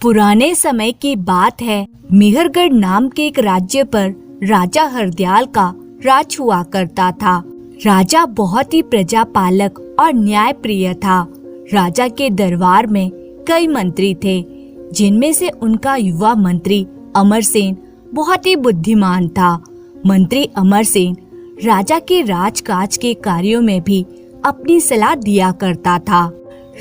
पुराने समय की बात है। मेहरगढ़ नाम के एक राज्य पर राजा हरदयाल का राज हुआ करता था। राजा बहुत ही प्रजापालक और न्याय प्रिय था। राजा के दरबार में कई मंत्री थे, जिनमें से उनका युवा मंत्री अमरसेन बहुत ही बुद्धिमान था। मंत्री अमरसेन राजा के राजकाज के कार्यों में भी अपनी सलाह दिया करता था।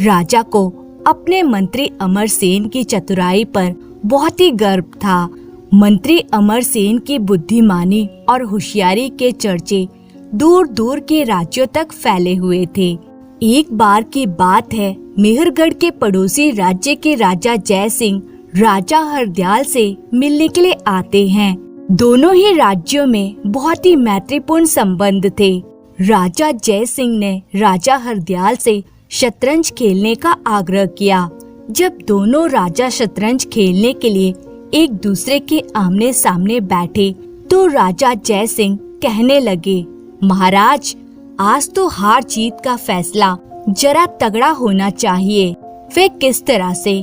राजा को अपने मंत्री अमरसेन की चतुराई पर बहुत ही गर्व था। मंत्री अमरसेन की बुद्धिमानी और होशियारी के चर्चे दूर दूर के राज्यों तक फैले हुए थे। एक बार की बात है, मेहरगढ़ के पड़ोसी राज्य के राजा जय सिंह राजा हरदयाल से मिलने के लिए आते हैं। दोनों ही राज्यों में बहुत ही मैत्रीपूर्ण संबंध थे। राजा जय सिंह ने राजा हरदयाल से शतरंज खेलने का आग्रह किया। जब दोनों राजा शतरंज खेलने के लिए एक दूसरे के आमने सामने बैठे तो राजा जय सिंह कहने लगे, महाराज, आज तो हार जीत का फैसला जरा तगड़ा होना चाहिए। वे किस तरह से?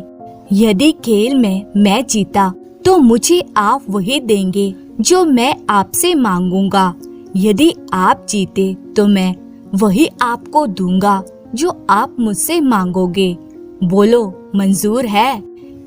यदि खेल में मैं जीता तो मुझे आप वही देंगे जो मैं आपसे मांगूंगा। यदि आप जीते तो मैं वही आपको दूंगा जो आप मुझसे मांगोगे। बोलो, मंजूर है?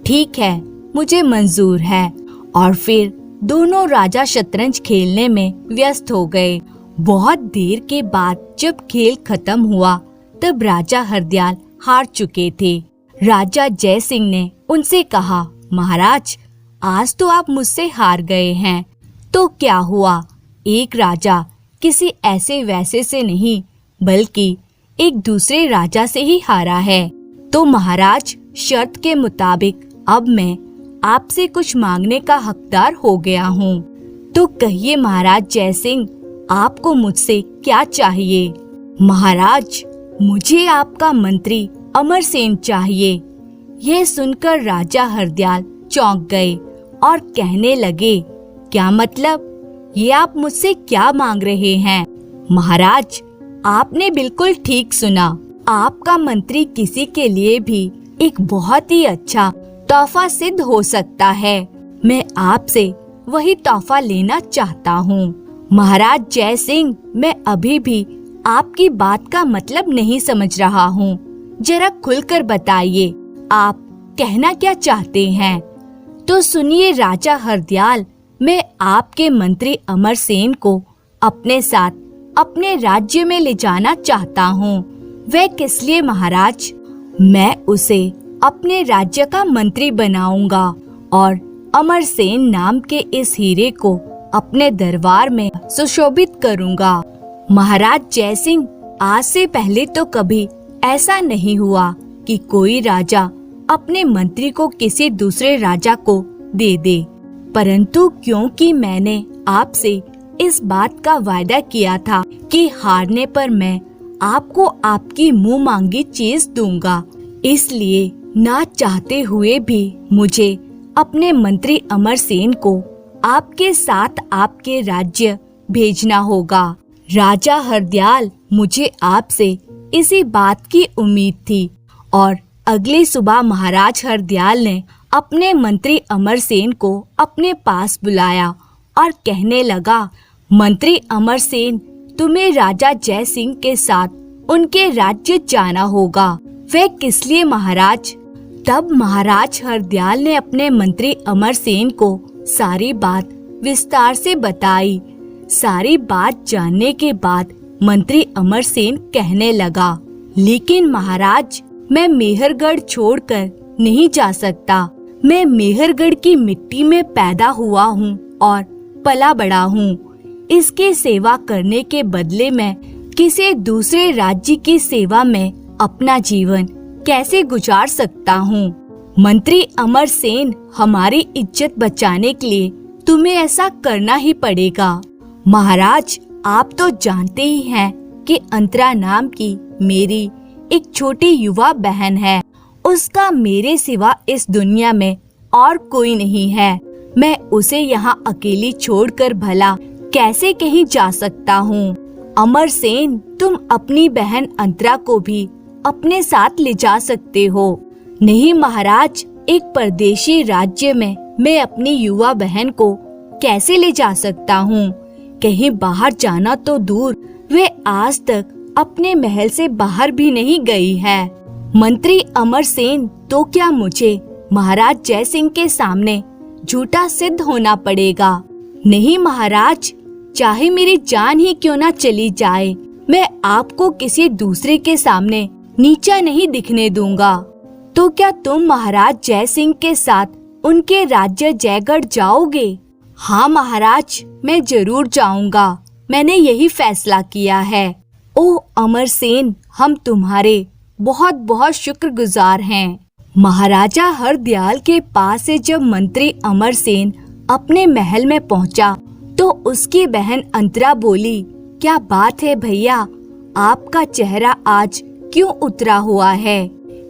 ठीक है, मुझे मंजूर है। और फिर दोनों राजा शतरंज खेलने में व्यस्त हो गए। बहुत देर के बाद जब खेल खत्म हुआ तब राजा हरदयाल हार चुके थे। राजा जय सिंह ने उनसे कहा, महाराज, आज तो आप मुझसे हार गए हैं। तो क्या हुआ? एक राजा किसी ऐसे वैसे से नहीं बल्कि एक दूसरे राजा से ही हारा है। तो महाराज, शर्त के मुताबिक अब मैं आपसे कुछ मांगने का हकदार हो गया हूँ। तो कहिए महाराज जय सिंह, आपको मुझसे क्या चाहिए? महाराज, मुझे आपका मंत्री अमरसेन चाहिए। यह सुनकर राजा हरदयाल चौंक गए और कहने लगे, क्या मतलब? ये आप मुझसे क्या मांग रहे हैं? महाराज, आपने बिल्कुल ठीक सुना। आपका मंत्री किसी के लिए भी एक बहुत ही अच्छा तोहफा सिद्ध हो सकता है। मैं आपसे वही तोहफा लेना चाहता हूँ। महाराज जय सिंह, मैं अभी भी आपकी बात का मतलब नहीं समझ रहा हूँ। जरा खुलकर बताइए, आप कहना क्या चाहते हैं? तो सुनिए राजा हरदयाल, मैं आपके मंत्री अमरसेन को अपने साथ अपने राज्य में ले जाना चाहता हूँ। वह किस लिए महाराज? मैं उसे अपने राज्य का मंत्री बनाऊंगा और अमरसेन नाम के इस हीरे को अपने दरबार में सुशोभित करूंगा। महाराज जय सिंह, आज से पहले तो कभी ऐसा नहीं हुआ कि कोई राजा अपने मंत्री को किसी दूसरे राजा को दे दे, परंतु क्योंकि मैंने आपसे इस बात का वायदा किया था कि हारने पर मैं आपको आपकी मुंह मांगी चीज दूंगा, इसलिए ना चाहते हुए भी मुझे अपने मंत्री अमरसेन को आपके साथ आपके राज्य भेजना होगा। राजा हरदयाल, मुझे आपसे इसी बात की उम्मीद थी। और अगली सुबह महाराज हरदयाल ने अपने मंत्री अमरसेन को अपने पास बुलाया और कहने लगा, मंत्री अमरसेन, तुम्हें राजा जय सिंह के साथ उनके राज्य जाना होगा। वे किस लिए महाराज? तब महाराज हरदयाल ने अपने मंत्री अमरसेन को सारी बात विस्तार से बताई। सारी बात जानने के बाद मंत्री अमरसेन कहने लगा, लेकिन महाराज, मैं मेहरगढ़ छोड़कर नहीं जा सकता। मैं मेहरगढ़ की मिट्टी में पैदा हुआ हूँ और पला बड़ा हूँ। इसकी सेवा करने के बदले मैं किसी दूसरे राज्य की सेवा में अपना जीवन कैसे गुजार सकता हूँ? मंत्री अमरसेन, हमारी इज्जत बचाने के लिए तुम्हें ऐसा करना ही पड़ेगा। महाराज, आप तो जानते ही हैं कि अंतरा नाम की मेरी एक छोटी युवा बहन है। उसका मेरे सिवा इस दुनिया में और कोई नहीं है। मैं उसे यहाँ अकेली छोड़कर भला कैसे कहीं जा सकता हूँ? अमरसेन, तुम अपनी बहन अंतरा को भी अपने साथ ले जा सकते हो। नहीं महाराज, एक परदेशी राज्य में मैं अपनी युवा बहन को कैसे ले जा सकता हूँ? कहीं बाहर जाना तो दूर, वे आज तक अपने महल से बाहर भी नहीं गई है। मंत्री अमरसेन तो क्या, मुझे महाराज जय सिंह के सामने झूठा सिद्ध होना पड़ेगा। नहीं महाराज, चाहे मेरी जान ही क्यों ना चली जाए, मैं आपको किसी दूसरे के सामने नीचा नहीं दिखने दूंगा। तो क्या तुम महाराज जय सिंह के साथ उनके राज्य जयगढ़ जाओगे? हाँ महाराज, मैं जरूर जाऊंगा। मैंने यही फैसला किया है। ओह अमरसेन, हम तुम्हारे बहुत बहुत शुक्रगुजार हैं। महाराजा हरदयाल के पास से जब मंत्री अमरसेन अपने महल में पहुंचा तो उसकी बहन अंतरा बोली, क्या बात है भैया, आपका चेहरा आज क्यों उतरा हुआ है?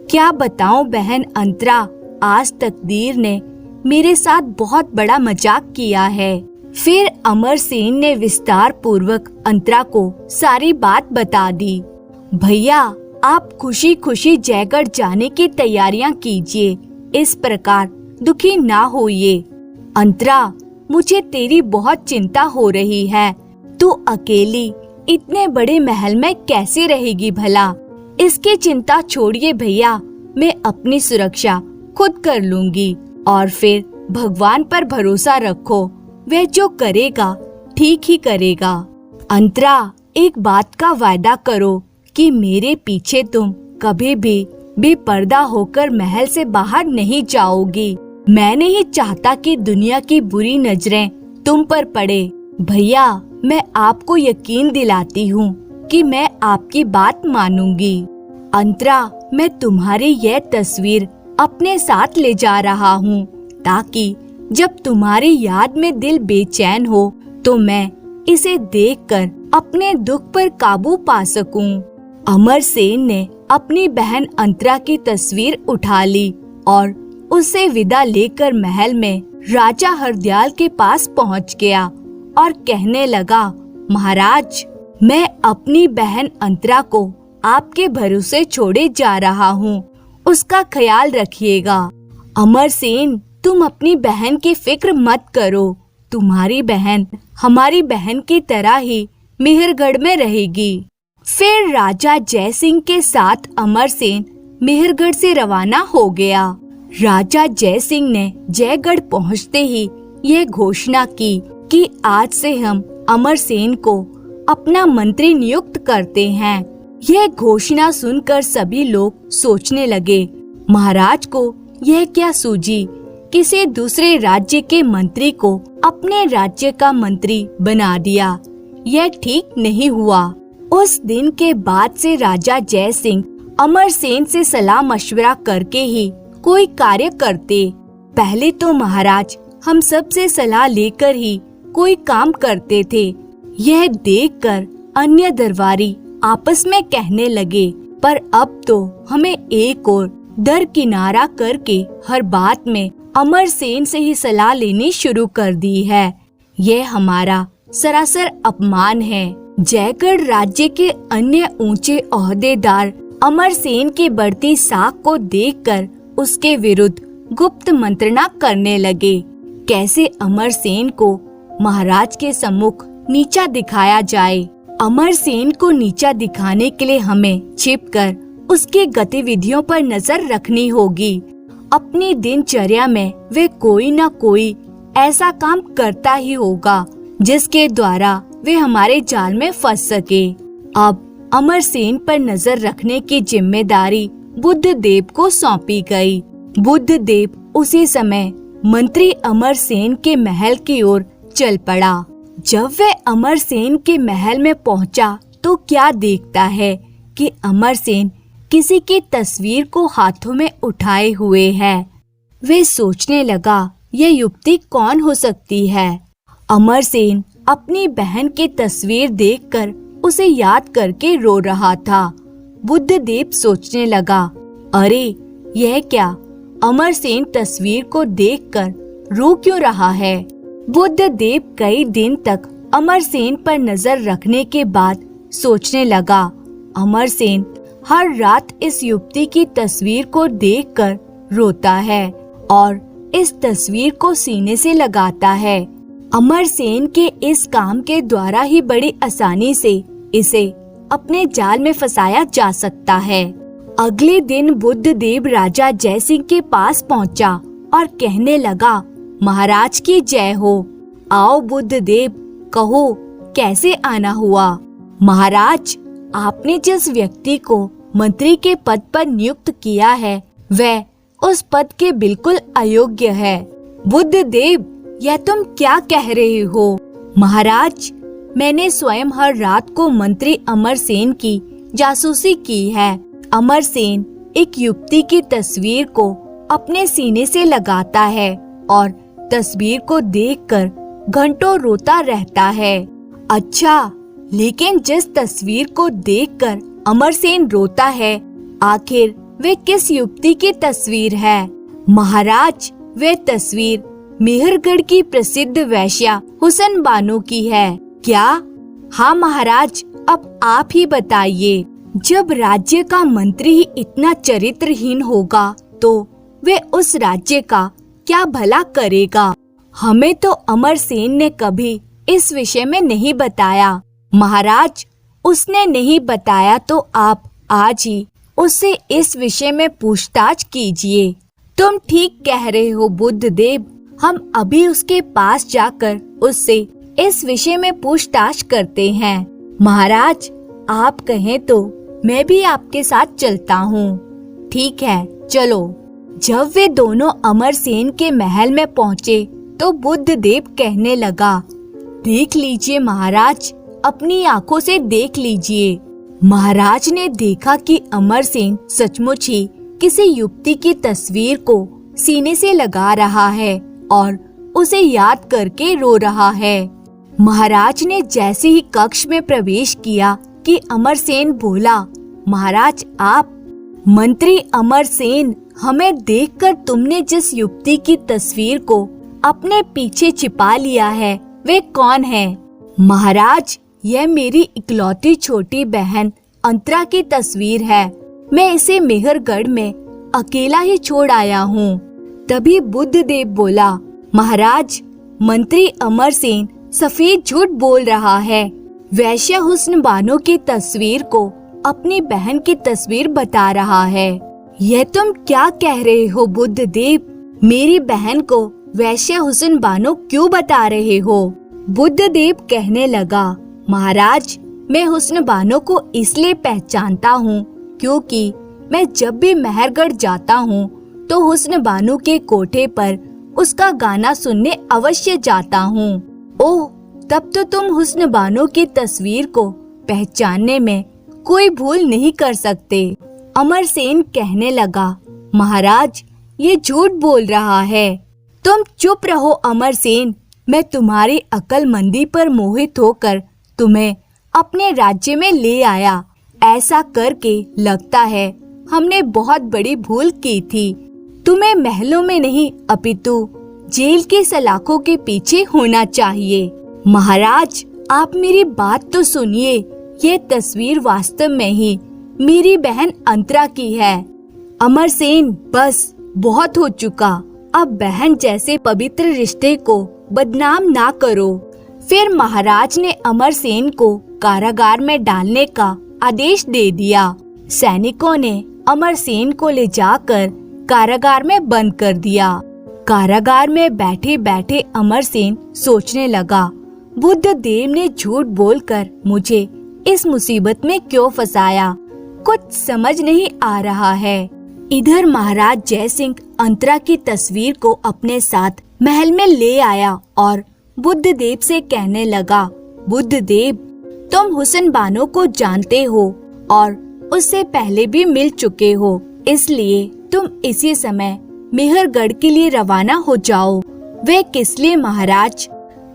क्या बताऊं बहन अंतरा, आज तकदीर ने मेरे साथ बहुत बड़ा मजाक किया है। फिर अमरसेन ने विस्तार पूर्वक अंतरा को सारी बात बता दी। भैया, आप खुशी खुशी जयगढ़ जाने की तैयारियां कीजिए, इस प्रकार दुखी ना होइए। अंतरा, मुझे तेरी बहुत चिंता हो रही है। तू अकेली इतने बड़े महल में कैसे रहेगी भला? इसकी चिंता छोड़िए भैया, मैं अपनी सुरक्षा खुद कर लूंगी। और फिर भगवान पर भरोसा रखो, वह जो करेगा ठीक ही करेगा। अंतरा, एक बात का वायदा करो कि मेरे पीछे तुम कभी भी बेपर्दा होकर महल से बाहर नहीं जाओगी। मैं नहीं चाहता कि दुनिया की बुरी नजरें तुम पर पड़े। भैया, मैं आपको यकीन दिलाती हूँ कि मैं आपकी बात मानूंगी। अंतरा, मैं तुम्हारी यह तस्वीर अपने साथ ले जा रहा हूँ ताकि जब तुम्हारी याद में दिल बेचैन हो तो मैं इसे देखकर अपने दुख पर काबू पा सकूं। अमरसेन ने अपनी बहन अंतरा की तस्वीर उठा ली और उसे विदा लेकर महल में राजा हरदयाल के पास पहुंच गया और कहने लगा, महाराज, मैं अपनी बहन अंतरा को आपके भरोसे छोड़े जा रहा हूँ, उसका ख्याल रखिएगा। अमरसेन, तुम अपनी बहन की फिक्र मत करो, तुम्हारी बहन हमारी बहन की तरह ही मेहरगढ़ में रहेगी। फिर राजा जय सिंह के साथ अमरसेन मेहरगढ़ से रवाना हो गया। राजा जय सिंह ने जयगढ़ पहुंचते ही ये घोषणा की कि आज से हम अमरसेन को अपना मंत्री नियुक्त करते हैं। यह घोषणा सुनकर सभी लोग सोचने लगे, महाराज को यह क्या सूझी, किसी दूसरे राज्य के मंत्री को अपने राज्य का मंत्री बना दिया। यह ठीक नहीं हुआ। उस दिन के बाद से राजा जय सिंह अमरसेन से सलाह मशवरा करके ही कोई कार्य करते। पहले तो महाराज हम सब से सलाह लेकर ही कोई काम करते थे। यह देखकर अन्य दरबारी आपस में कहने लगे, पर अब तो हमें एक और दरकिनारा करके हर बात में अमरसेन से ही सलाह लेनी शुरू कर दी है। यह हमारा सरासर अपमान है। जयगढ़ राज्य के अन्य ऊंचे ओहदेदार अमरसेन की बढ़ती साख को देखकर उसके विरुद्ध गुप्त मंत्रणा करने लगे। कैसे अमरसेन को महाराज के सम्मुख नीचा दिखाया जाए। अमरसेन को नीचा दिखाने के लिए हमें छिपकर उसकी गतिविधियों पर नजर रखनी होगी। अपनी दिनचर्या में वे कोई न कोई ऐसा काम करता ही होगा जिसके द्वारा वे हमारे जाल में फंस सके। अब अमरसेन पर नजर रखने की जिम्मेदारी बुद्धदेव को सौंपी गई। बुद्धदेव उसी समय मंत्री अमरसेन के महल की ओर चल पड़ा। जब वह अमरसेन के महल में पहुंचा तो क्या देखता है कि अमरसेन किसी की तस्वीर को हाथों में उठाए हुए है। वे सोचने लगा, यह युवती कौन हो सकती है। अमरसेन अपनी बहन की तस्वीर देखकर उसे याद करके रो रहा था। बुद्धदेव सोचने लगा, अरे यह क्या, अमरसेन तस्वीर को देखकर रो क्यों रहा है। बुद्धदेव कई दिन तक अमरसेन पर नजर रखने के बाद सोचने लगा, अमरसेन हर रात इस युवती की तस्वीर को देखकर रोता है। और इस तस्वीर को सीने से लगाता है। अमरसेन के इस काम के द्वारा ही बड़ी आसानी से इसे अपने जाल में फंसाया जा सकता है। अगले दिन बुद्धदेव राजा जयसिंह के पास पहुंचा और कहने लगा, महाराज की जय हो। आओ बुद्धदेव, कहो कैसे आना हुआ। महाराज, आपने जिस व्यक्ति को मंत्री के पद पर नियुक्त किया है वह उस पद के बिल्कुल अयोग्य है। बुद्धदेव, यह तुम क्या कह रहे हो? महाराज, मैंने स्वयं हर रात को मंत्री अमरसेन की जासूसी की है। अमरसेन एक युवती की तस्वीर को अपने सीने से लगाता है और तस्वीर को देखकर घंटों रोता रहता है। अच्छा, लेकिन जिस तस्वीर को देखकर अमरसेन रोता है, आखिर वे किस युवती की तस्वीर है? महाराज, वे तस्वीर मेहरगढ़ की प्रसिद्ध वैश्या हुसन बानो की है। क्या? हाँ महाराज, अब आप ही बताइए। जब राज्य का मंत्री ही इतना चरित्रहीन होगा तो वे उस राज्य का क्या भला करेगा? हमें तो अमरसेन ने कभी इस विषय में नहीं बताया। महाराज, उसने नहीं बताया तो आप आज ही उससे इस विषय में पूछताछ कीजिए। तुम ठीक कह रहे हो बुद्धदेव, हम अभी उसके पास जाकर उससे इस विषय में पूछताछ करते हैं। महाराज, आप कहें तो मैं भी आपके साथ चलता हूँ। ठीक है, चलो। जब वे दोनों अमरसेन के महल में पहुँचे तो बुद्धदेव कहने लगा, देख लीजिए महाराज, अपनी आंखों से देख लीजिए। महाराज ने देखा कि अमरसेन सचमुच ही किसी युवती की तस्वीर को सीने से लगा रहा है और उसे याद करके रो रहा है। महाराज ने जैसे ही कक्ष में प्रवेश किया कि अमरसेन बोला, महाराज आप। मंत्री अमरसेन, हमें देखकर तुमने जिस युवती की तस्वीर को अपने पीछे छिपा लिया है वे कौन है? महाराज, यह मेरी इकलौती छोटी बहन अंतरा की तस्वीर है। मैं इसे मेहरगढ़ में अकेला ही छोड़ आया हूँ। तभी बुद्धदेव बोला, महाराज, मंत्री अमरसेन सफेद झूठ बोल रहा है। वैश्या हुस्न बानो की तस्वीर को अपनी बहन की तस्वीर बता रहा है। यह तुम क्या कह रहे हो बुद्धदेव? मेरी बहन को वैश्या हुस्न बानो क्यों बता रहे हो? बुद्धदेव कहने लगा, महाराज, मैं हुस्न बानो को इसलिए पहचानता हूँ क्योंकि मैं जब भी मेहरगढ़ जाता हूँ तो हुस्न बानो के कोठे पर उसका गाना सुनने अवश्य जाता हूँ। ओह, तब तो तुम हुस्न बानो की तस्वीर को पहचानने में कोई भूल नहीं कर सकते। अमरसेन कहने लगा, महाराज, ये झूठ बोल रहा है। तुम चुप रहो अमरसेन, मैं तुम्हारी अक्लमंदी पर मोहित होकर तुम्हें अपने राज्य में ले आया। ऐसा करके लगता है हमने बहुत बड़ी भूल की थी। तुम्हें महलों में नहीं अपितु जेल की सलाखों के पीछे होना चाहिए। महाराज, आप मेरी बात तो सुनिए। ये तस्वीर वास्तव में ही मेरी बहन अंतरा की है। अमरसेन, बस बहुत हो चुका। अब बहन जैसे पवित्र रिश्ते को बदनाम ना करो। फिर महाराज ने अमरसेन को कारागार में डालने का आदेश दे दिया। सैनिकों ने अमरसेन को ले जाकर कारागार में बंद कर दिया। कारागार में बैठे बैठे अमरसेन सोचने लगा, बुद्धदेव ने झूठ बोलकर मुझे इस मुसीबत में क्यों फंसाया? कुछ समझ नहीं आ रहा है। इधर महाराज जयसिंह अंतरा की तस्वीर को अपने साथ महल में ले आया और बुद्धदेव से कहने लगा, बुद्धदेव, तुम हुसन बानो को जानते हो और उससे पहले भी मिल चुके हो, इसलिए तुम इसी समय मेहरगढ़ के लिए रवाना हो जाओ। वे किस लिए महाराज?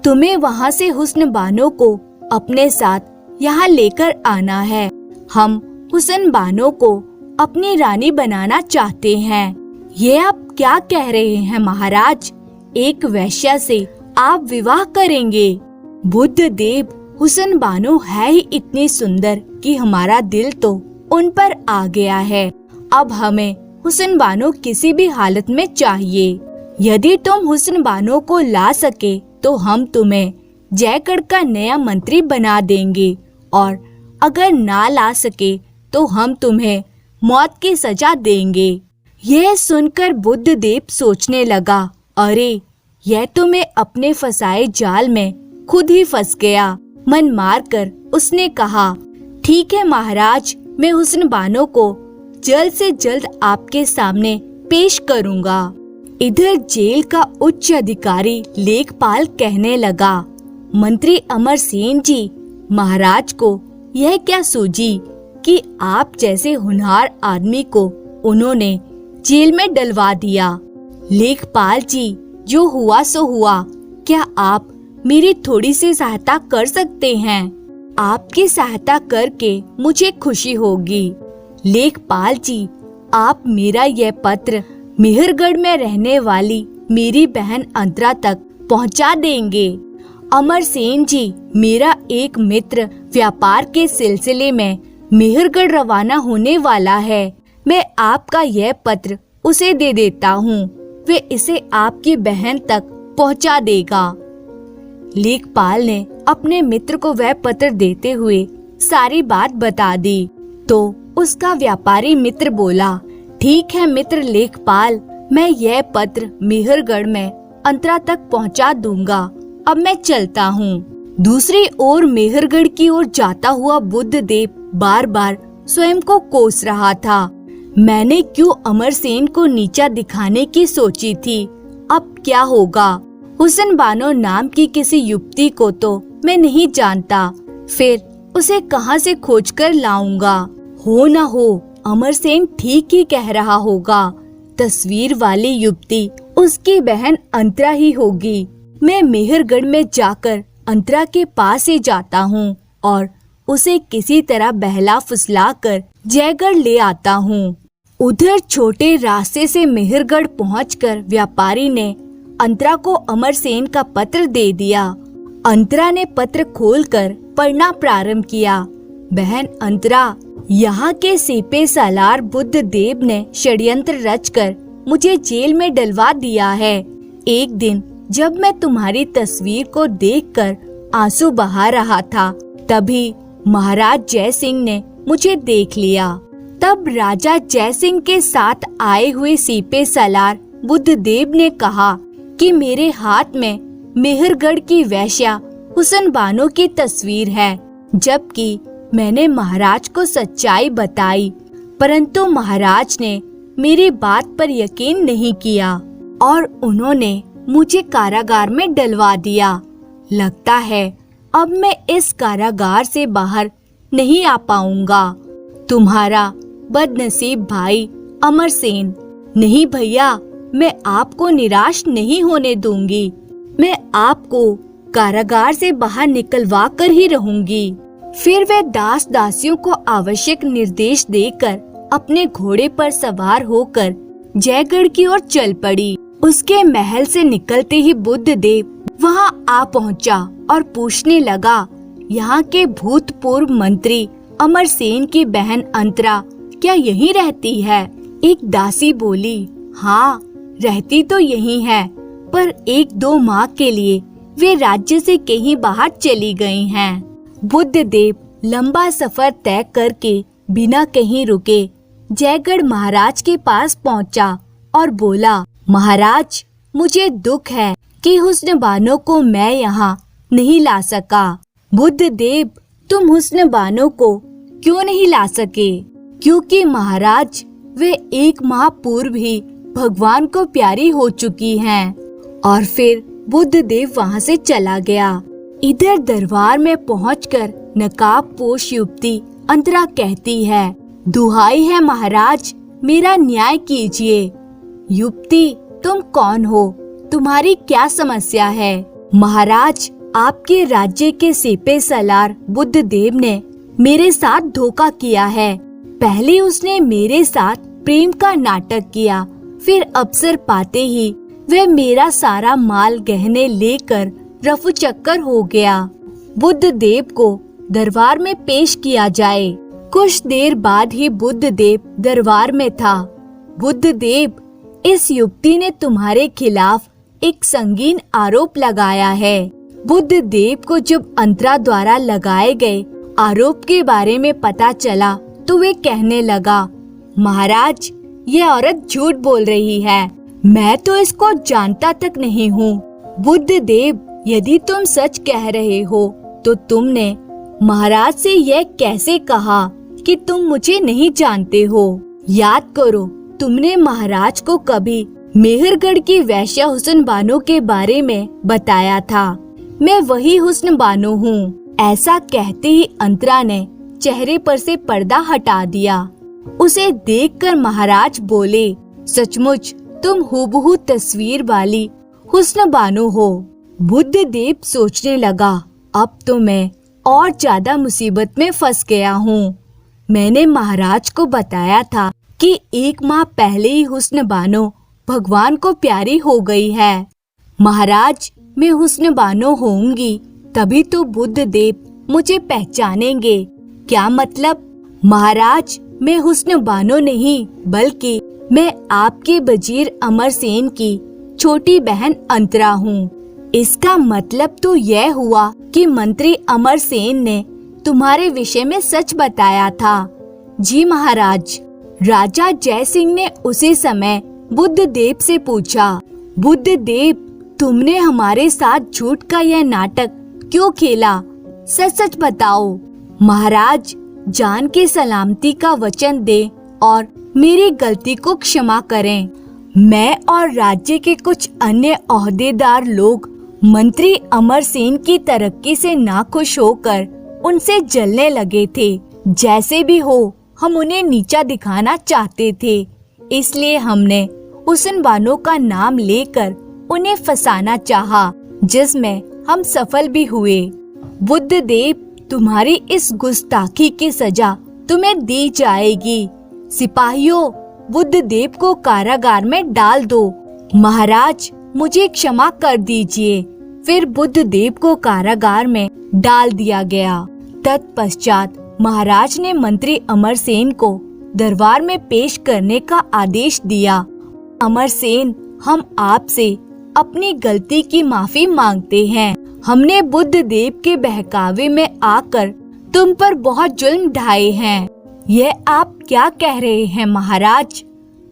तुम्हें वहाँ से हुस्न बानो को अपने साथ यहाँ लेकर आना है। हम हुसन बानो को अपनी रानी बनाना चाहते हैं। ये आप क्या कह रहे हैं महाराज? एक वैश्या से आप विवाह करेंगे? बुद्धदेव, हुसन बानो है ही इतनी सुंदर कि हमारा दिल तो उन पर आ गया है। अब हमें हुस्न बानो किसी भी हालत में चाहिए। यदि तुम हुस्न बानो को ला सके तो हम तुम्हें जयगढ़ का नया मंत्री बना देंगे, और अगर ना ला सके तो हम तुम्हें मौत की सजा देंगे। यह सुनकर बुद्धदेव सोचने लगा, अरे यह तो मैं अपने फंसाए जाल में खुद ही फंस गया। मन मारकर उसने कहा, ठीक है महाराज, मैं हुस्न बानो को जल्द से जल्द आपके सामने पेश करूंगा। इधर जेल का उच्च अधिकारी लेखपाल कहने लगा, मंत्री अमरसेन जी, महाराज को यह क्या सूझी कि आप जैसे होनहार आदमी को उन्होंने जेल में डलवा दिया। लेखपाल जी, जो हुआ सो हुआ, क्या आप मेरी थोड़ी सी सहायता कर सकते हैं? आपकी सहायता करके मुझे खुशी होगी। लेखपाल जी, आप मेरा यह पत्र मेहरगढ़ में रहने वाली मेरी बहन अंतरा तक पहुंचा देंगे। अमरसेन जी, मेरा एक मित्र व्यापार के सिलसिले में मेहरगढ़ रवाना होने वाला है। मैं आपका यह पत्र उसे दे देता हूँ, वे इसे आपकी बहन तक पहुँचा देगा। लेखपाल ने अपने मित्र को वह पत्र देते हुए सारी बात बता दी तो उसका व्यापारी मित्र बोला, ठीक है मित्र लेखपाल, मैं यह पत्र मेहरगढ़ में अंतरा तक पहुंचा दूंगा। अब मैं चलता हूँ। दूसरी ओर मेहरगढ़ की ओर जाता हुआ बुद्धदेव बार बार स्वयं को कोस रहा था। मैंने क्यों अमरसेन को नीचा दिखाने की सोची थी? अब क्या होगा? हुस्न बानो नाम की किसी युवती को तो मैं नहीं जानता, फिर उसे कहाँ से खोज कर लाऊंगा? हो न हो अमरसेन ठीक ही कह रहा होगा, तस्वीर वाली युवती उसकी बहन अंतरा ही होगी। मैं मेहरगढ़ में जाकर अंतरा के पास ही जाता हूँ और उसे किसी तरह बहला फुसला कर जयगढ़ ले आता हूँ। उधर छोटे रास्ते से मेहरगढ़ पहुंचकर व्यापारी ने अंतरा को अमरसेन का पत्र दे दिया। अंतरा ने पत्र खोलकर पढ़ना प्रारंभ किया। बहन अंतरा, यहाँ के सीपे सालार बुद्धदेव ने षड्यंत्र रचकर मुझे जेल में डलवा दिया है। एक दिन जब मैं तुम्हारी तस्वीर को देखकर आंसू बहा रहा था, तभी महाराज जय सिंह ने मुझे देख लिया। तब राजा जय सिंह के साथ आए हुए सीपे सालार बुद्धदेव ने कहा कि मेरे हाथ में मेहरगढ़ की वेश्या हुस्न बानो की तस्वीर है, जबकि मैंने महाराज को सच्चाई बताई, परंतु महाराज ने मेरी बात पर यकीन नहीं किया और उन्होंने मुझे कारागार में डलवा दिया। लगता है अब मैं इस कारागार से बाहर नहीं आ पाऊंगा। तुम्हारा बदनसीब भाई अमरसेन। नहीं भैया, मैं आपको निराश नहीं होने दूंगी। मैं आपको कारागार से बाहर निकलवा कर ही रहूंगी। फिर वे दास दासियों को आवश्यक निर्देश देकर अपने घोड़े पर सवार होकर जयगढ़ की ओर चल पड़ी। उसके महल से निकलते ही बुद्धदेव वहां आ पहुंचा और पूछने लगा, यहाँ के भूतपूर्व मंत्री अमरसेन की बहन अंतरा क्या यहीं रहती है? एक दासी बोली, हाँ रहती तो यहीं है, पर 1-2 माह के लिए वे राज्य से कहीं बाहर चली गई हैं। बुद्धदेव लंबा सफर तय करके बिना कहीं रुके जयगढ़ महाराज के पास पहुंचा और बोला, महाराज मुझे दुख है कि हुस्न बानो को मैं यहाँ नहीं ला सका। बुद्धदेव, तुम हुस्न बानो को क्यों नहीं ला सके? क्योंकि महाराज वे 1 माह पूर्व ही भगवान को प्यारी हो चुकी हैं। और फिर बुद्धदेव वहाँ से चला गया। इधर दरबार में पहुंचकर नकाबपोश युवती अंतरा कहती है, दुहाई है महाराज, मेरा न्याय कीजिए। युवती, तुम कौन हो? तुम्हारी क्या समस्या है? महाराज, आपके राज्य के सीपे सालार बुद्धदेव ने मेरे साथ धोखा किया है। पहले उसने मेरे साथ प्रेम का नाटक किया, फिर अवसर पाते ही वह मेरा सारा माल गहने लेकर रफू चक्कर हो गया। बुद्धदेव को दरबार में पेश किया जाए। कुछ देर बाद ही बुद्धदेव दरबार में था। बुद्धदेव, इस युवती ने तुम्हारे खिलाफ एक संगीन आरोप लगाया है। बुद्धदेव को जब अंतरा द्वारा लगाए गए आरोप के बारे में पता चला तो वे कहने लगा, महाराज, ये औरत झूठ बोल रही है। मैं तो इसको जानता तक नहीं हूँ। बुद्धदेव, यदि तुम सच कह रहे हो तो तुमने महाराज से यह कैसे कहा कि तुम मुझे नहीं जानते हो? याद करो, तुमने महाराज को कभी मेहरगढ़ की वैश्या हुस्न बानो के बारे में बताया था। मैं वही हुस्न बानो हूँ। ऐसा कहते ही अंतरा ने चेहरे पर से पर्दा हटा दिया। उसे देखकर महाराज बोले, सचमुच तुम हूबहू तस्वीर वाली हुस्न बानो हो। बुद्धदेव सोचने लगा, अब तो मैं और ज्यादा मुसीबत में फंस गया हूँ। मैंने महाराज को बताया था कि 1 माह पहले ही हुस्न बानो भगवान को प्यारी हो गई है। महाराज, मैं हुस्न बानो होऊंगी तभी तो बुद्धदेव मुझे पहचानेंगे। क्या मतलब? महाराज, मैं हुस्न बानो नहीं बल्कि मैं आपके वजीर अमरसेन की छोटी बहन अंतरा हूँ। इसका मतलब तो यह हुआ कि मंत्री अमरसेन ने तुम्हारे विषय में सच बताया था। जी महाराज। राजा जयसिंह ने उसी समय बुद्धदेव से पूछा, बुद्धदेव, तुमने हमारे साथ झूठ का यह नाटक क्यों खेला? सच सच बताओ। महाराज, जान के सलामती का वचन दे और मेरी गलती को क्षमा करें। मैं और राज्य के कुछ अन्य ओहदेदार लोग मंत्री अमरसेन की तरक्की से नाखुश होकर उनसे जलने लगे थे। जैसे भी हो, हम उन्हें नीचा दिखाना चाहते थे, इसलिए हमने हुस्न बानो का नाम लेकर उन्हें फंसाना चाहा, जिसमें हम सफल भी हुए। बुद्धदेव, तुम्हारी इस गुस्ताखी की सजा तुम्हें दी जाएगी। सिपाहियों, बुद्धदेव को कारागार में डाल दो। महाराज, मुझे क्षमा कर दीजिए। फिर बुद्धदेव को कारागार में डाल दिया गया। तत्पश्चात महाराज ने मंत्री अमरसेन को दरबार में पेश करने का आदेश दिया। अमरसेन, हम आपसे अपनी गलती की माफी मांगते हैं। हमने बुद्धदेव के बहकावे में आकर तुम पर बहुत जुल्म ढाए हैं। यह आप क्या कह रहे हैं महाराज?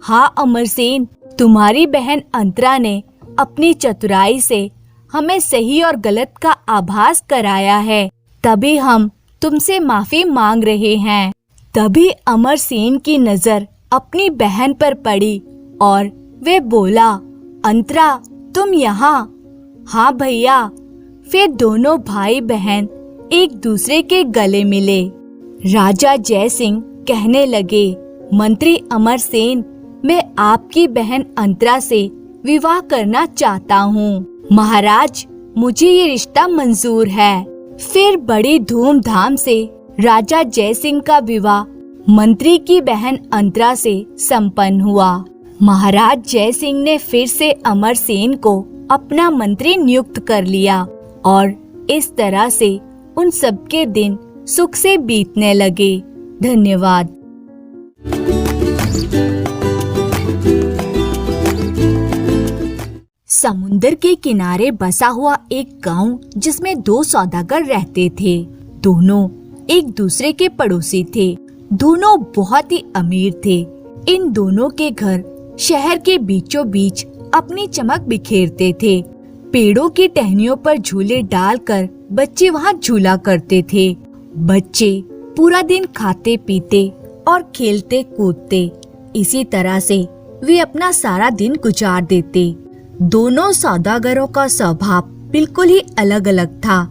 हाँ अमरसेन, तुम्हारी बहन अंतरा ने अपनी चतुराई से हमें सही और गलत का आभास कराया है, तभी हम तुमसे माफी मांग रहे हैं। तभी अमरसेन की नजर अपनी बहन पर पड़ी और वे बोला, अंतरा, तुम यहाँ? हाँ भैया। फिर दोनों भाई बहन एक दूसरे के गले मिले। राजा जयसिंह कहने लगे, मंत्री अमरसेन, मैं आपकी बहन अंतरा से विवाह करना चाहता हूँ। महाराज, मुझे ये रिश्ता मंजूर है। फिर बड़ी धूमधाम से राजा जयसिंह का विवाह मंत्री की बहन अंतरा से संपन्न हुआ। महाराज जयसिंह ने फिर से अमरसेन को अपना मंत्री नियुक्त कर लिया और इस तरह से उन सबके दिन सुख से बीतने लगे। धन्यवाद। समुंदर के किनारे बसा हुआ एक गांव जिसमें 2 सौदागर रहते थे। दोनों एक दूसरे के पड़ोसी थे। दोनों बहुत ही अमीर थे। इन दोनों के घर शहर के बीचों बीच अपनी चमक बिखेरते थे। पेड़ों की टहनियों पर झूले डालकर बच्चे वहां झूला करते थे। बच्चे पूरा दिन खाते पीते और खेलते कूदते, इसी तरह से वे अपना सारा दिन गुजार देते। दोनों सौदागरों का स्वभाव बिल्कुल ही अलग अलग था।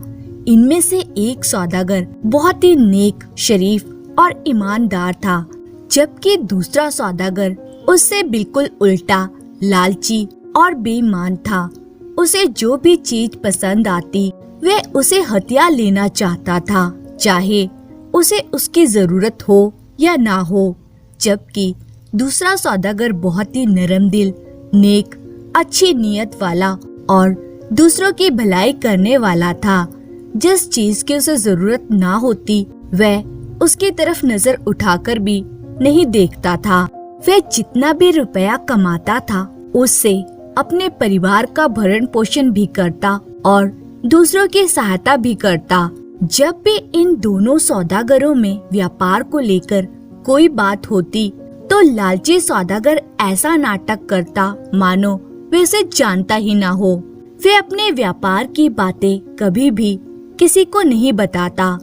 इनमें से एक सौदागर बहुत ही नेक, शरीफ और ईमानदार था, जबकि दूसरा सौदागर उससे बिल्कुल उल्टा, लालची और बेईमान था। उसे जो भी चीज पसंद आती वे उसे हथिया लेना चाहता था, चाहे उसे उसकी जरूरत हो या ना हो। जबकि दूसरा सौदागर बहुत ही नरम दिल, नेक, अच्छी नीयत वाला और दूसरों की भलाई करने वाला था। जिस चीज की उसे जरूरत ना होती वह उसकी तरफ नजर उठाकर भी नहीं देखता था। वह जितना भी रुपया कमाता था उससे अपने परिवार का भरण पोषण भी करता और दूसरों की सहायता भी करता। जब भी इन दोनों सौदागरों में व्यापार को लेकर कोई बात होती तो लालची सौदागर ऐसा नाटक करता मानो वैसे जानता ही ना हो। वे अपने व्यापार की बातें कभी भी किसी को नहीं बताता।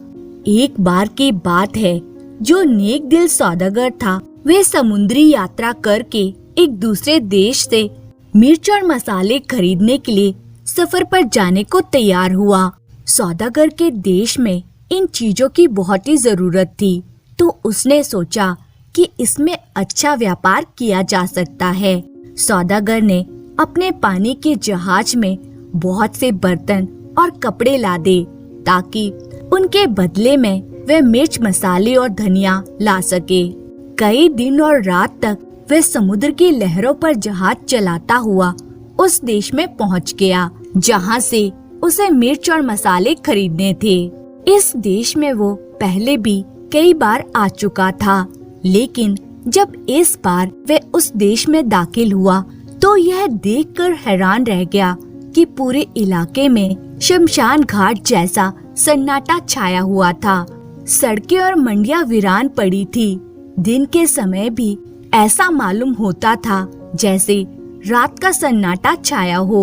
एक बार की बात है, जो नेक दिल सौदागर था वे समुद्री यात्रा करके एक दूसरे देश से मिर्च और मसाले खरीदने के लिए सफर पर जाने को तैयार हुआ। सौदागर के देश में इन चीजों की बहुत ही जरूरत थी, तो उसने सोचा कि इसमें अच्छा व्यापार किया जा सकता है। सौदागर ने अपने पानी के जहाज में बहुत से बर्तन और कपड़े लादे ताकि उनके बदले में वे मिर्च मसाले और धनिया ला सके। कई दिन और रात तक वे समुद्र की लहरों पर जहाज चलाता हुआ उस देश में पहुंच गया जहां से उसे मिर्च और मसाले खरीदने थे। इस देश में वो पहले भी कई बार आ चुका था, लेकिन जब इस बार वे उस देश में दाखिल हुआ तो यह देखकर हैरान रह गया कि पूरे इलाके में शमशान घाट जैसा सन्नाटा छाया हुआ था। सड़कें और मंडियां वीरान पड़ी थी। दिन के समय भी ऐसा मालूम होता था जैसे रात का सन्नाटा छाया हो।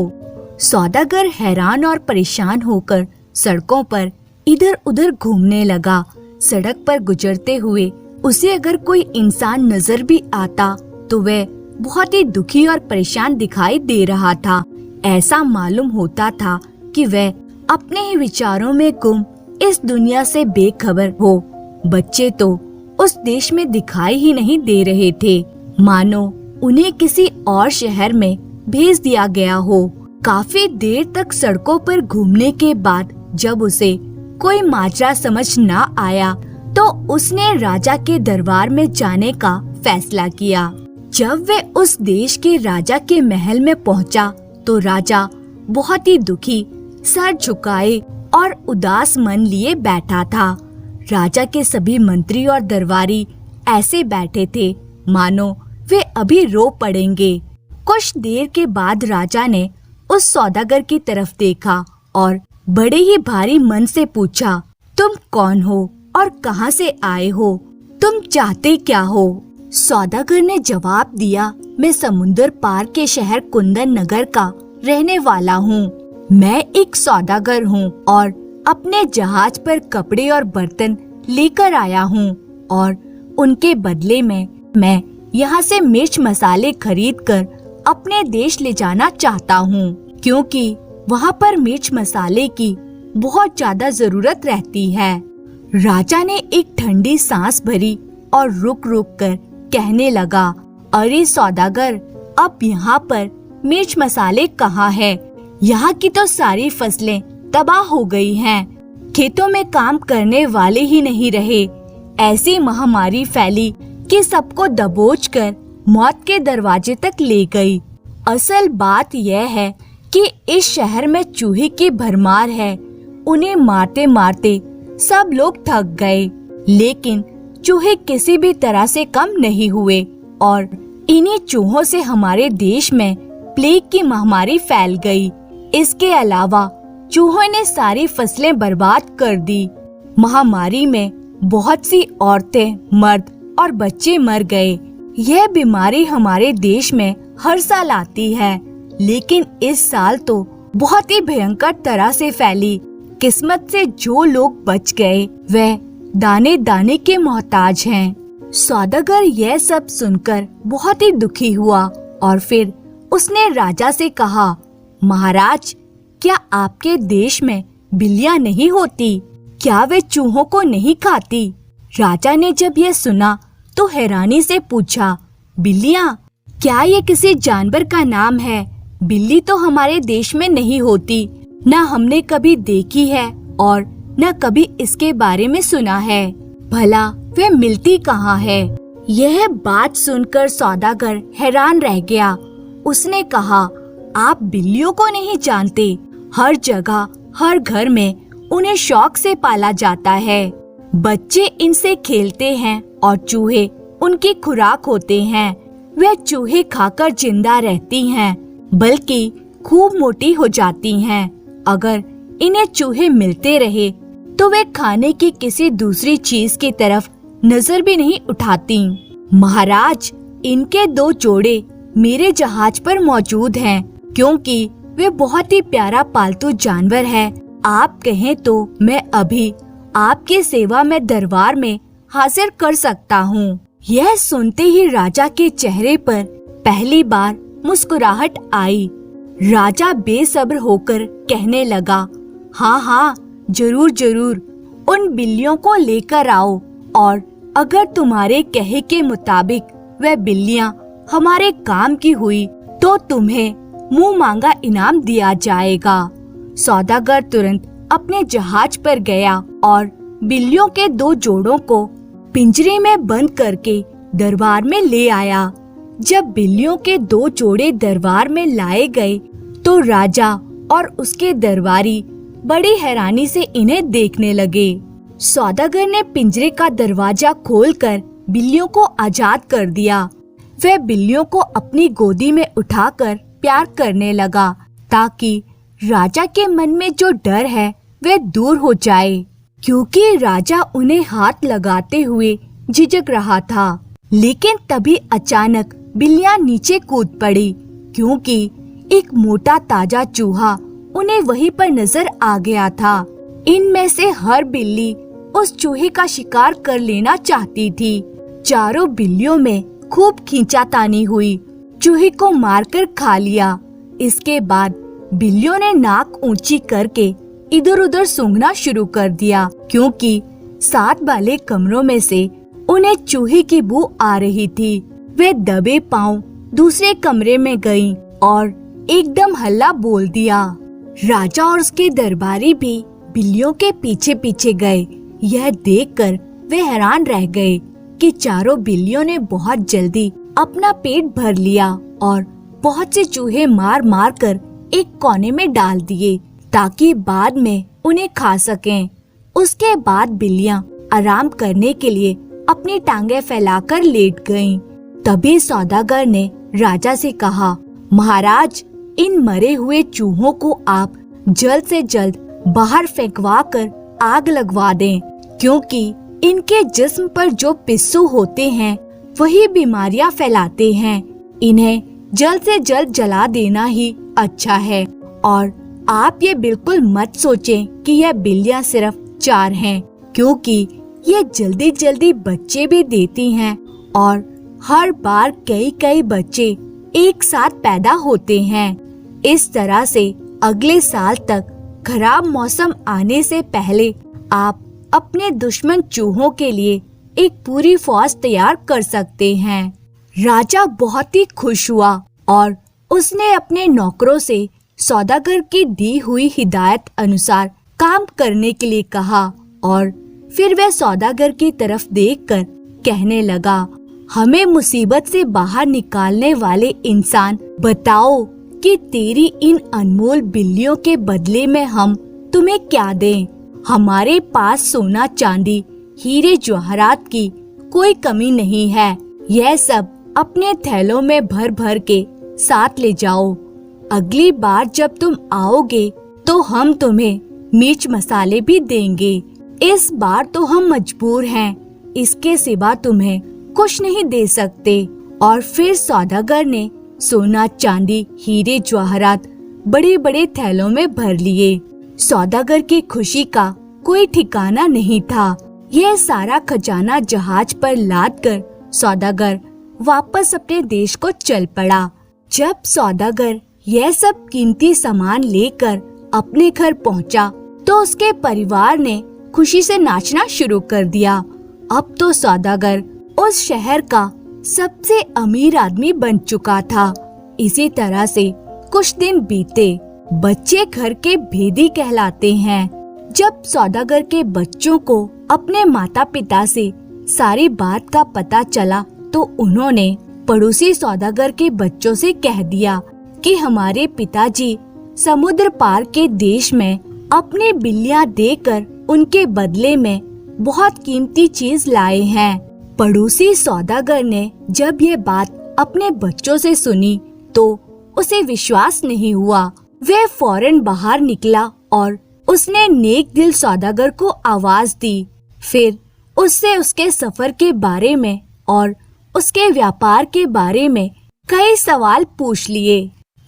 सौदागर हैरान और परेशान होकर सड़कों पर इधर उधर घूमने लगा। सड़क पर गुजरते हुए उसे अगर कोई इंसान नजर भी आता तो वह बहुत ही दुखी और परेशान दिखाई दे रहा था। ऐसा मालूम होता था कि वह अपने ही विचारों में गुम इस दुनिया से बेखबर हो। बच्चे तो उस देश में दिखाई ही नहीं दे रहे थे, मानो उन्हें किसी और शहर में भेज दिया गया हो। काफी देर तक सड़कों पर घूमने के बाद जब उसे कोई माजरा समझ न आया तो उसने राजा के दरबार में जाने का फैसला किया। जब वे उस देश के राजा के महल में पहुंचा तो राजा बहुत ही दुखी, सर झुकाए और उदास मन लिए बैठा था। राजा के सभी मंत्री और दरबारी ऐसे बैठे थे मानो वे अभी रो पड़ेंगे। कुछ देर के बाद राजा ने उस सौदागर की तरफ देखा और बड़े ही भारी मन से पूछा, तुम कौन हो और कहां से आए हो? तुम चाहते क्या हो? सौदागर ने जवाब दिया, मैं समुंदर पार के शहर कुंदन नगर का रहने वाला हूँ। मैं एक सौदागर हूँ और अपने जहाज पर कपड़े और बर्तन लेकर आया हूँ और उनके बदले में मैं यहाँ से मिर्च मसाले खरीदकर अपने देश ले जाना चाहता हूँ, क्योंकि वहाँ पर मिर्च मसाले की बहुत ज्यादा जरूरत रहती है। राजा ने एक ठंडी सांस भरी और रुक रुक कर कहने लगा, अरे सौदागर, अब यहाँ पर मिर्च मसाले कहाँ है? यहाँ की तो सारी फसलें तबाह हो गई हैं। खेतों में काम करने वाले ही नहीं रहे। ऐसी महामारी फैली कि सबको दबोच कर मौत के दरवाजे तक ले गई। असल बात यह है कि इस शहर में चूहे की भरमार है। उन्हें मारते मारते सब लोग थक गए, लेकिन चूहे किसी भी तरह से कम नहीं हुए और इन्हीं चूहों से हमारे देश में प्लेग की महामारी फैल गई। इसके अलावा चूहों ने सारी फसलें बर्बाद कर दी। महामारी में बहुत सी औरतें, मर्द और बच्चे मर गए। यह बीमारी हमारे देश में हर साल आती है, लेकिन इस साल तो बहुत ही भयंकर तरह से फैली। किस्मत से जो लोग बच गए वह दाने दाने के मोहताज हैं। सौदागर यह सब सुनकर बहुत ही दुखी हुआ और फिर उसने राजा से कहा, महाराज, क्या आपके देश में बिल्लियां नहीं होती? क्या वे चूहों को नहीं खाती? राजा ने जब यह सुना तो हैरानी से पूछा, बिल्लियां? क्या ये किसी जानवर का नाम है? बिल्ली तो हमारे देश में नहीं होती, न हमने कभी देखी है और न कभी इसके बारे में सुना है। भला वे मिलती कहाँ है? यह बात सुनकर सौदागर हैरान रह गया। उसने कहा, आप बिल्लियों को नहीं जानते? हर जगह, हर घर में उन्हें शौक से पाला जाता है। बच्चे इनसे खेलते हैं और चूहे उनकी खुराक होते हैं। वे चूहे खाकर जिंदा रहती हैं, बल्कि खूब मोटी हो जाती हैं। अगर इन्हें चूहे मिलते रहे तो वे खाने की किसी दूसरी चीज की तरफ नजर भी नहीं उठाती। महाराज, इनके 2 जोड़े मेरे जहाज पर मौजूद हैं, क्योंकि वे बहुत ही प्यारा पालतू जानवर है। आप कहें तो मैं अभी आपकी सेवा में दरबार में हाजिर कर सकता हूँ। यह सुनते ही राजा के चेहरे पर पहली बार मुस्कुराहट आई। राजा बेसब्र होकर कहने लगा, हाँ हाँ, जरूर जरूर, उन बिल्लियों को लेकर आओ, और अगर तुम्हारे कहे के मुताबिक वह बिल्लियाँ हमारे काम की हुई तो तुम्हें मुंह मांगा इनाम दिया जाएगा। सौदागर तुरंत अपने जहाज पर गया और बिल्लियों के 2 जोड़ों को पिंजरे में बंद करके दरबार में ले आया। जब बिल्लियों के 2 जोड़े दरबार में लाए गए तो राजा और उसके दरबारी बड़ी हैरानी से इन्हें देखने लगे। सौदागर ने पिंजरे का दरवाजा खोलकर बिल्लियों को आजाद कर दिया। वह बिल्लियों को अपनी गोदी में उठाकर प्यार करने लगा, ताकि राजा के मन में जो डर है वह दूर हो जाए, क्योंकि राजा उन्हें हाथ लगाते हुए झिझक रहा था। लेकिन तभी अचानक बिल्लियां नीचे कूद पड़ी, क्योंकि एक मोटा ताजा चूहा उन्हें वहीं पर नजर आ गया था। इनमें से हर बिल्ली उस चूहे का शिकार कर लेना चाहती थी। चारों बिल्लियों में खूब खींचातानी हुई, चूहे को मारकर खा लिया। इसके बाद बिल्लियों ने नाक ऊंची करके इधर उधर सूंघना शुरू कर दिया, क्योंकि साथ वाले कमरों में से उन्हें चूहे की बू आ रही थी। वे दबे पांव दूसरे कमरे में गईं और एकदम हल्ला बोल दिया। राजा और उसके दरबारी भी बिल्लियों के पीछे पीछे गए। यह देखकर वे हैरान रह गए कि चारों बिल्लियों ने बहुत जल्दी अपना पेट भर लिया और बहुत से चूहे मार मार कर एक कोने में डाल दिए, ताकि बाद में उन्हें खा सकें। उसके बाद बिल्लियां आराम करने के लिए अपनी टांगें फैलाकर लेट गईं। तभी सौदागर ने राजा से कहा, महाराज, इन मरे हुए चूहों को आप जल्द से जल्द बाहर फेंकवा कर आग लगवा दें, क्योंकि इनके जिस्म पर जो पिस्सू होते हैं वही बीमारियां फैलाते हैं। इन्हें जल्द से जल्द जला देना ही अच्छा है। और आप ये बिल्कुल मत सोचें कि यह बिल्लियां सिर्फ 4 हैं, क्योंकि ये जल्दी जल्दी बच्चे भी देती हैं और हर बार कई कई बच्चे एक साथ पैदा होते हैं। इस तरह से अगले साल तक खराब मौसम आने से पहले आप अपने दुश्मन चूहों के लिए एक पूरी फौज तैयार कर सकते हैं। राजा बहुत ही खुश हुआ और उसने अपने नौकरों से सौदागर की दी हुई हिदायत अनुसार काम करने के लिए कहा, और फिर वह सौदागर की तरफ देखकर कहने लगा, हमें मुसीबत से बाहर निकालने वाले इंसान, बताओ कि तेरी इन अनमोल बिल्लियों के बदले में हम तुम्हें क्या दें। हमारे पास सोना चांदी हीरे जवाहरात की कोई कमी नहीं है। यह सब अपने थैलों में भर भर के साथ ले जाओ। अगली बार जब तुम आओगे तो हम तुम्हें मिर्च मसाले भी देंगे। इस बार तो हम मजबूर हैं, इसके सिवा तुम्हें कुछ नहीं दे सकते। और फिर सौदागर ने सोना चांदी हीरे जवाहरात बड़े बड़े थैलों में भर लिए। सौदागर की खुशी का कोई ठिकाना नहीं था। यह सारा खजाना जहाज पर लादकर सौदागर वापस अपने देश को चल पड़ा। जब सौदागर यह सब कीमती सामान लेकर अपने घर पहुंचा तो उसके परिवार ने खुशी से नाचना शुरू कर दिया। अब तो सौदागर उस शहर का सबसे अमीर आदमी बन चुका था। इसी तरह से कुछ दिन बीते। बच्चे घर के भेदी कहलाते हैं। जब सौदागर के बच्चों को अपने माता पिता से सारी बात का पता चला तो उन्होंने पड़ोसी सौदागर के बच्चों से कह दिया कि हमारे पिताजी समुद्र पार के देश में अपनी बिल्लियां देकर उनके बदले में बहुत कीमती चीज लाए हैं। पड़ोसी सौदागर ने जब ये बात अपने बच्चों से सुनी तो उसे विश्वास नहीं हुआ। वह फौरन बाहर निकला और उसने नेक दिल सौदागर को आवाज दी। फिर उससे उसके सफर के बारे में और उसके व्यापार के बारे में कई सवाल पूछ लिए।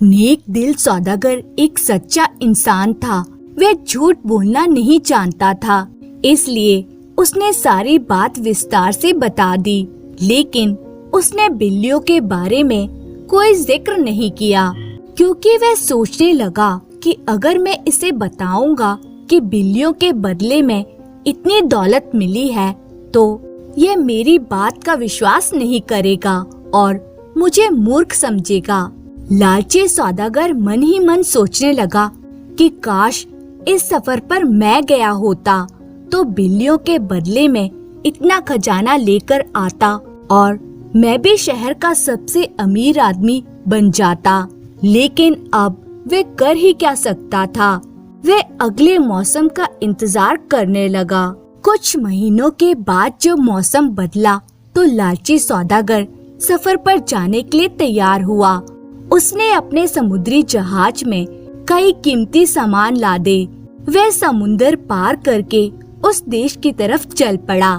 नेक दिल सौदागर एक सच्चा इंसान था। वह झूठ बोलना नहीं जानता था, इसलिए उसने सारी बात विस्तार से बता दी। लेकिन उसने बिल्लियों के बारे में कोई जिक्र नहीं किया, क्योंकि वह सोचने लगा कि अगर मैं इसे बताऊंगा कि बिल्लियों के बदले में इतनी दौलत मिली है, तो ये मेरी बात का विश्वास नहीं करेगा और मुझे मूर्ख समझेगा। लालची सौदागर मन ही मन सोचने लगा कि काश इस सफर पर मैं गया होता तो बिल्लियों के बदले में इतना खजाना लेकर आता और मैं भी शहर का सबसे अमीर आदमी बन जाता। लेकिन अब वे कर ही क्या सकता था। वे अगले मौसम का इंतजार करने लगा। कुछ महीनों के बाद जब मौसम बदला तो लालची सौदागर सफर पर जाने के लिए तैयार हुआ। उसने अपने समुद्री जहाज में कई कीमती सामान लादे। वह समुंदर पार करके उस देश की तरफ चल पड़ा।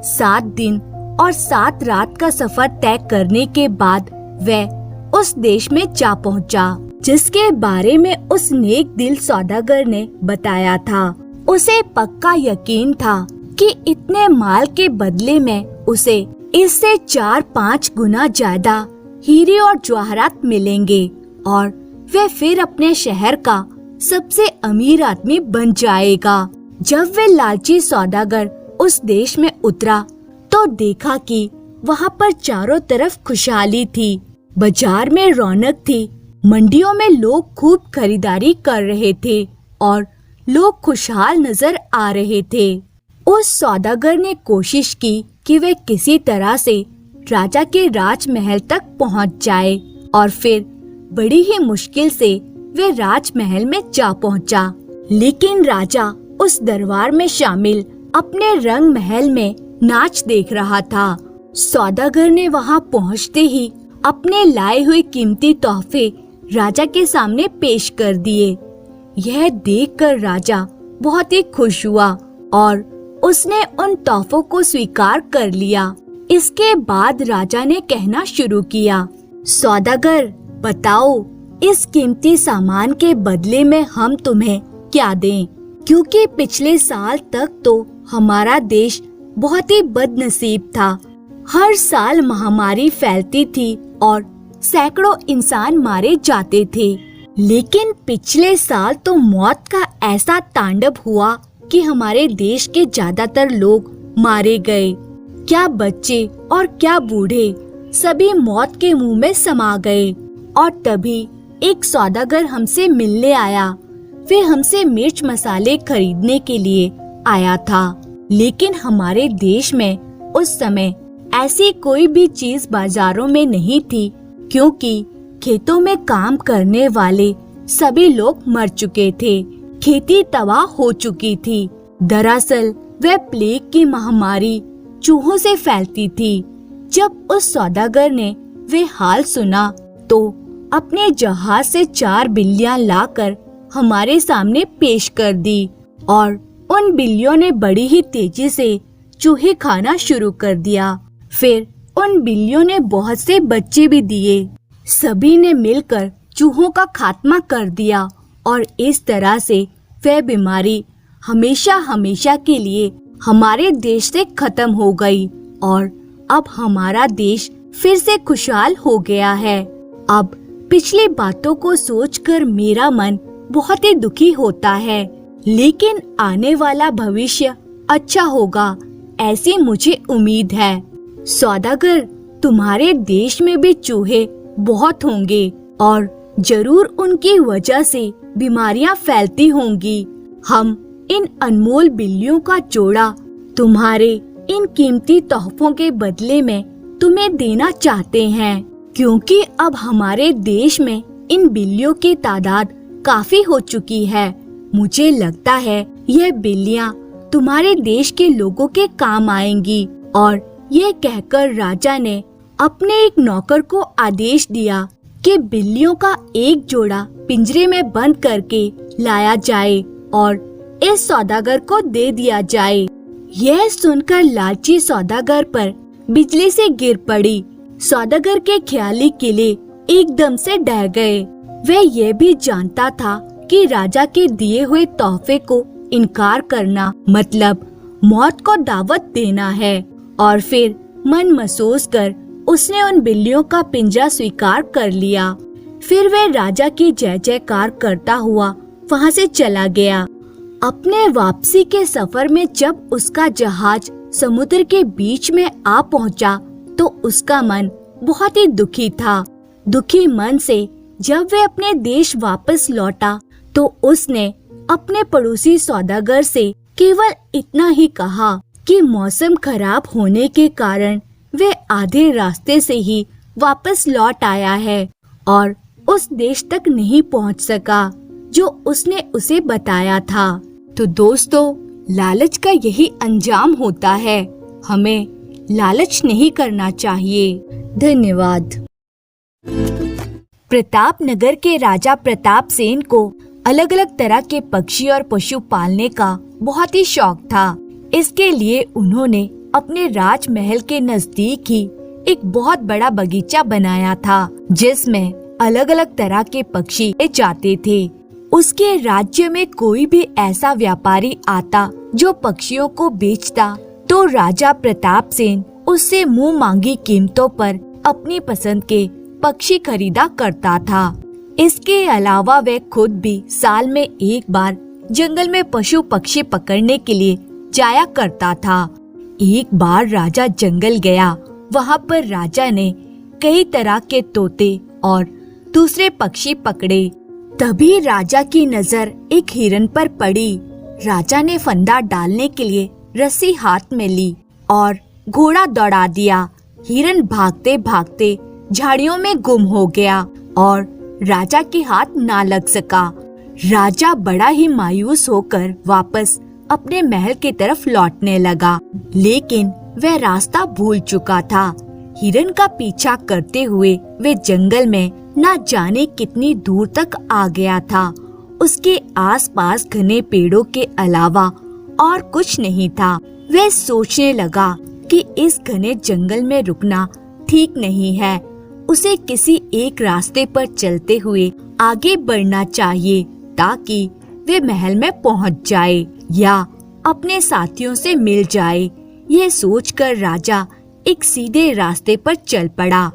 7 दिन और 7 रात का सफर तय करने के बाद वह उस देश में जा पहुंचा, जिसके बारे में उस नेक दिल सौदागर ने बताया था। उसे पक्का यकीन था कि इतने माल के बदले में उसे इससे 4-5 गुना ज्यादा हीरे और जवाहरात मिलेंगे और वह फिर अपने शहर का सबसे अमीर आदमी बन जाएगा। जब वे लालची सौदागर उस देश में उतरा तो देखा कि वहाँ पर चारों तरफ खुशहाली थी। बाजार में रौनक थी। मंडियों में लोग खूब खरीदारी कर रहे थे और लोग खुशहाल नजर आ रहे थे। उस सौदागर ने कोशिश की कि वे किसी तरह से राजा के राजमहल तक पहुंच जाए और फिर बड़ी ही मुश्किल से वे राजमहल में जा पहुंचा। लेकिन राजा उस दरबार में शामिल अपने रंग महल में नाच देख रहा था। सौदागर ने वहां पहुंचते ही अपने लाए हुए कीमती तोहफे राजा के सामने पेश कर दिए। यह देखकर राजा बहुत ही खुश हुआ और उसने उन तोहफों को स्वीकार कर लिया। इसके बाद राजा ने कहना शुरू किया, सौदागर बताओ, इस कीमती सामान के बदले में हम तुम्हें क्या दें? क्योंकि पिछले साल तक तो हमारा देश बहुत ही बदनसीब था। हर साल महामारी फैलती थी और सैकड़ों इंसान मारे जाते थे। लेकिन पिछले साल तो मौत का ऐसा तांडव हुआ कि हमारे देश के ज्यादातर लोग मारे गए। क्या बच्चे और क्या बूढ़े, सभी मौत के मुंह में समा गए। और तभी एक सौदागर हमसे मिलने आया। वे हमसे मिर्च मसाले खरीदने के लिए आया था। लेकिन हमारे देश में उस समय ऐसी कोई भी चीज बाजारों में नहीं थी, क्योंकि खेतों में काम करने वाले सभी लोग मर चुके थे। खेती तबाह हो चुकी थी। दरअसल वह प्लेग की महामारी चूहों से फैलती थी। जब उस सौदागर ने वे हाल सुना तो अपने जहाज से 4 बिल्लियां लाकर हमारे सामने पेश कर दी और उन बिल्लियों ने बड़ी ही तेजी से चूहे खाना शुरू कर दिया। फिर उन बिल्लियों ने बहुत से बच्चे भी दिए। सभी ने मिलकर चूहों का खात्मा कर दिया और इस तरह से वह बीमारी हमेशा हमेशा के लिए हमारे देश से खत्म हो गई और अब हमारा देश फिर से खुशहाल हो गया है। अब पिछली बातों को सोचकर मेरा मन बहुत ही दुखी होता है, लेकिन आने वाला भविष्य अच्छा होगा, ऐसी मुझे उम्मीद है। सौदागर, तुम्हारे देश में भी चूहे बहुत होंगे और जरूर उनकी वजह से बीमारियां फैलती होंगी। हम इन अनमोल बिल्लियों का जोड़ा तुम्हारे इन कीमती तोहफों के बदले में तुम्हें देना चाहते हैं, क्योंकि अब हमारे देश में इन बिल्लियों की तादाद काफी हो चुकी है। मुझे लगता है यह बिल्लियां तुम्हारे देश के लोगों के काम आएंगी। और यह कहकर राजा ने अपने एक नौकर को आदेश दिया कि बिल्लियों का एक जोड़ा पिंजरे में बंद करके लाया जाए और इस सौदागर को दे दिया जाए। यह सुनकर लालची सौदागर पर बिजली से गिर पड़ी। सौदागर के ख्याली किले एकदम से ढह गए। वह यह भी जानता था कि राजा के दिए हुए तोहफे को इनकार करना मतलब मौत को दावत देना है, और फिर मन महसूस कर उसने उन बिल्लियों का पिंजरा स्वीकार कर लिया। फिर वह राजा की जय जयकार करता हुआ वहाँ से चला गया। अपने वापसी के सफर में जब उसका जहाज समुद्र के बीच में आ पहुँचा तो उसका मन बहुत ही दुखी था। दुखी मन से जब वह अपने देश वापस लौटा तो उसने अपने पड़ोसी सौदागर से केवल इतना ही कहा कि मौसम खराब होने के कारण वे आधे रास्ते से ही वापस लौट आया है और उस देश तक नहीं पहुंच सका जो उसने उसे बताया था। तो दोस्तों, लालच का यही अंजाम होता है। हमें लालच नहीं करना चाहिए। धन्यवाद। प्रतापनगर के राजा प्रताप सेन को अलग अलग तरह के पक्षी और पशु पालने का बहुत ही शौक था। इसके लिए उन्होंने अपने राजमहल के नजदीक ही एक बहुत बड़ा बगीचा बनाया था जिसमें अलग अलग तरह के पक्षी जाते थे। उसके राज्य में कोई भी ऐसा व्यापारी आता जो पक्षियों को बेचता तो राजा प्रताप सेन उससे मुंह मांगी कीमतों पर अपनी पसंद के पक्षी खरीदा करता था। इसके अलावा वह खुद भी साल में एक बार जंगल में पशु पक्षी पकड़ने के लिए जाया करता था। एक बार राजा जंगल गया। वहाँ पर राजा ने कई तरह के तोते और दूसरे पक्षी पकड़े। तभी राजा की नजर एक हिरन पर पड़ी। राजा ने फंदा डालने के लिए रस्सी हाथ में ली और घोड़ा दौड़ा दिया। हिरन भागते भागते झाड़ियों में गुम हो गया और राजा के हाथ ना लग सका। राजा बड़ा ही मायूस होकर वापस अपने महल की तरफ लौटने लगा, लेकिन वह रास्ता भूल चुका था। हिरन का पीछा करते हुए वे जंगल में न जाने कितनी दूर तक आ गया था। उसके आसपास घने पेड़ों के अलावा और कुछ नहीं था। वह सोचने लगा कि इस घने जंगल में रुकना ठीक नहीं है। उसे किसी एक रास्ते पर चलते हुए आगे बढ़ना चाहिए ताकि वे महल में पहुंच जाए या अपने साथियों से मिल जाए। यह सोचकर राजा एक सीधे रास्ते पर चल पड़ा।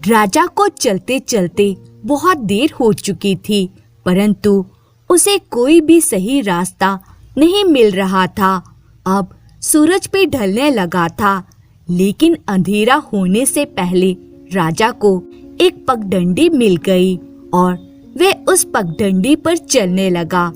राजा को चलते चलते बहुत देर हो चुकी थी, परंतु उसे कोई भी सही रास्ता नहीं मिल रहा था। अब सूरज भी ढलने लगा था, लेकिन अंधेरा होने से पहले राजा को एक पगडंडी मिल गई और वह उस पगडंडी पर चलने लगा।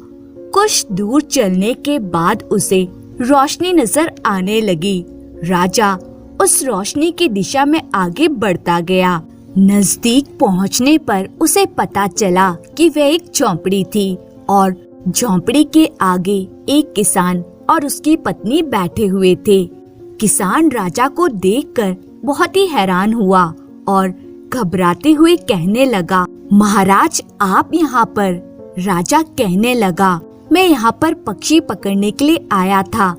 कुछ दूर चलने के बाद उसे रोशनी नजर आने लगी। राजा उस रोशनी की दिशा में आगे बढ़ता गया। नजदीक पहुंचने पर उसे पता चला कि वह एक झोंपड़ी थी और झोंपड़ी के आगे एक किसान और उसकी पत्नी बैठे हुए थे। किसान राजा को देखकर बहुत ही हैरान हुआ और घबराते हुए कहने लगा, महाराज आप यहाँ पर? राजा कहने लगा, मैं यहाँ पर पक्षी पकड़ने के लिए आया था।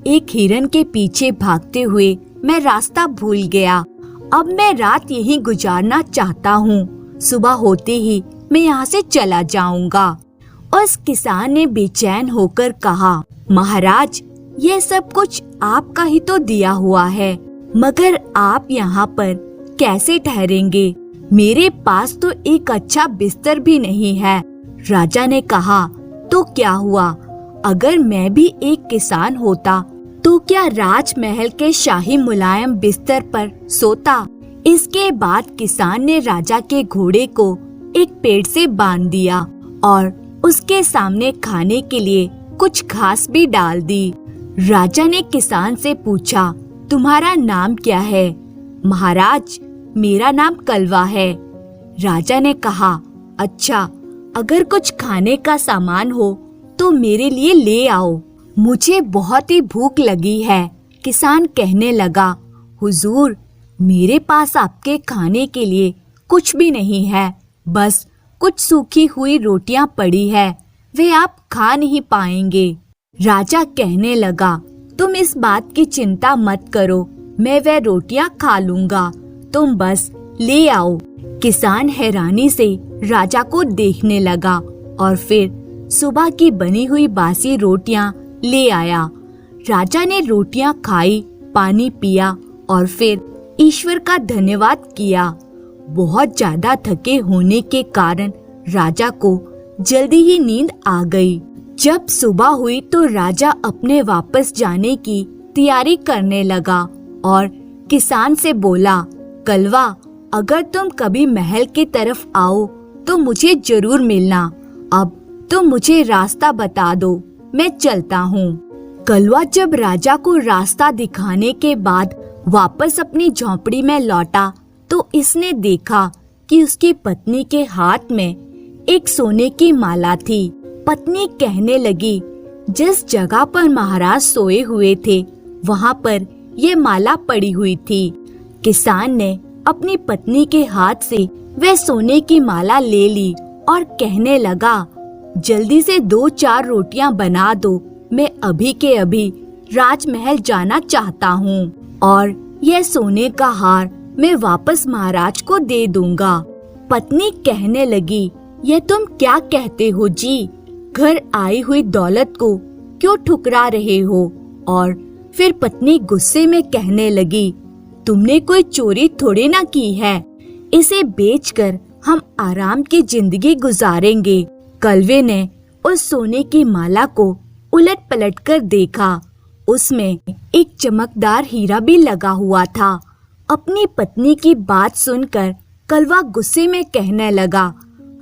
एक हिरन के पीछे भागते हुए मैं रास्ता भूल गया। अब मैं रात यहीं गुजारना चाहता हूँ। सुबह होते ही मैं यहाँ से चला जाऊंगा। उस किसान ने बेचैन होकर कहा, महाराज यह सब कुछ आपका ही तो दिया हुआ है, मगर आप यहाँ पर कैसे ठहरेंगे? मेरे पास तो एक अच्छा बिस्तर भी नहीं है। राजा ने कहा, तो क्या हुआ? अगर मैं भी एक किसान होता तो क्या राजमहल के शाही मुलायम बिस्तर पर सोता? इसके बाद किसान ने राजा के घोड़े को एक पेड़ से बांध दिया और उसके सामने खाने के लिए कुछ घास भी डाल दी। राजा ने किसान से पूछा, तुम्हारा नाम क्या है? महाराज मेरा नाम कलवा है। राजा ने कहा, अच्छा अगर कुछ खाने का सामान हो तो मेरे लिए ले आओ, मुझे बहुत ही भूख लगी है। किसान कहने लगा, हुजूर मेरे पास आपके खाने के लिए कुछ भी नहीं है, बस कुछ सूखी हुई रोटियां पड़ी है, वे आप खा नहीं पाएंगे। राजा कहने लगा, तुम इस बात की चिंता मत करो, मैं वह रोटियां खा लूंगा, तुम बस ले आओ। किसान हैरानी से राजा को देखने लगा और फिर सुबह की बनी हुई बासी रोटियां ले आया। राजा ने रोटियां खाई, पानी पिया और फिर ईश्वर का धन्यवाद किया। बहुत ज्यादा थके होने के कारण राजा को जल्दी ही नींद आ गई। जब सुबह हुई तो राजा अपने वापस जाने की तैयारी करने लगा और किसान से बोला, कलवा, अगर तुम कभी महल की तरफ आओ तो मुझे जरूर मिलना। अब तुम मुझे रास्ता बता दो, मैं चलता हूँ। कलवा जब राजा को रास्ता दिखाने के बाद वापस अपनी झोंपड़ी में लौटा तो इसने देखा कि उसकी पत्नी के हाथ में एक सोने की माला थी। पत्नी कहने लगी, जिस जगह पर महाराज सोए हुए थे वहाँ पर ये माला पड़ी हुई थी। किसान ने अपनी पत्नी के हाथ से वह सोने की माला ले ली और कहने लगा, जल्दी से 2-4 रोटियां बना दो, मैं अभी के अभी राजमहल जाना चाहता हूँ और यह सोने का हार मैं वापस महाराज को दे दूंगा। पत्नी कहने लगी, यह तुम क्या कहते हो जी? घर आई हुई दौलत को क्यों ठुकरा रहे हो? और फिर पत्नी गुस्से में कहने लगी, तुमने कोई चोरी थोड़ी ना की है, इसे बेचकर हम आराम की जिंदगी गुजारेंगे। कलवे ने उस सोने की माला को उलट पलट कर देखा, उसमें एक चमकदार हीरा भी लगा हुआ था। अपनी पत्नी की बात सुनकर कलवा गुस्से में कहने लगा,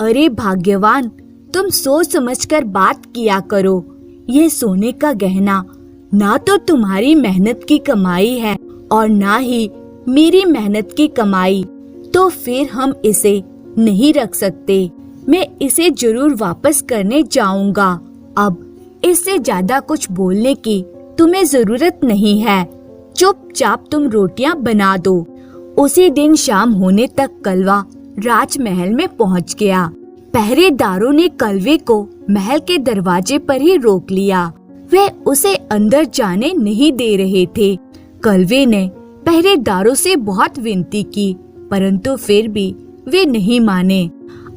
अरे भाग्यवान, तुम सोच समझकर बात किया करो। ये सोने का गहना ना तो तुम्हारी मेहनत की कमाई है और ना ही मेरी मेहनत की कमाई, तो फिर हम इसे नहीं रख सकते। मैं इसे जरूर वापस करने जाऊंगा। अब इससे ज्यादा कुछ बोलने की तुम्हें जरूरत नहीं है, चुपचाप तुम रोटियां बना दो। उसी दिन शाम होने तक कलवा राजमहल में पहुंच गया। पहरेदारों ने कलवे को महल के दरवाजे पर ही रोक लिया, वे उसे अंदर जाने नहीं दे रहे थे। कलवे ने पहरेदारों से बहुत विनती की, परंतु फिर भी वे नहीं माने।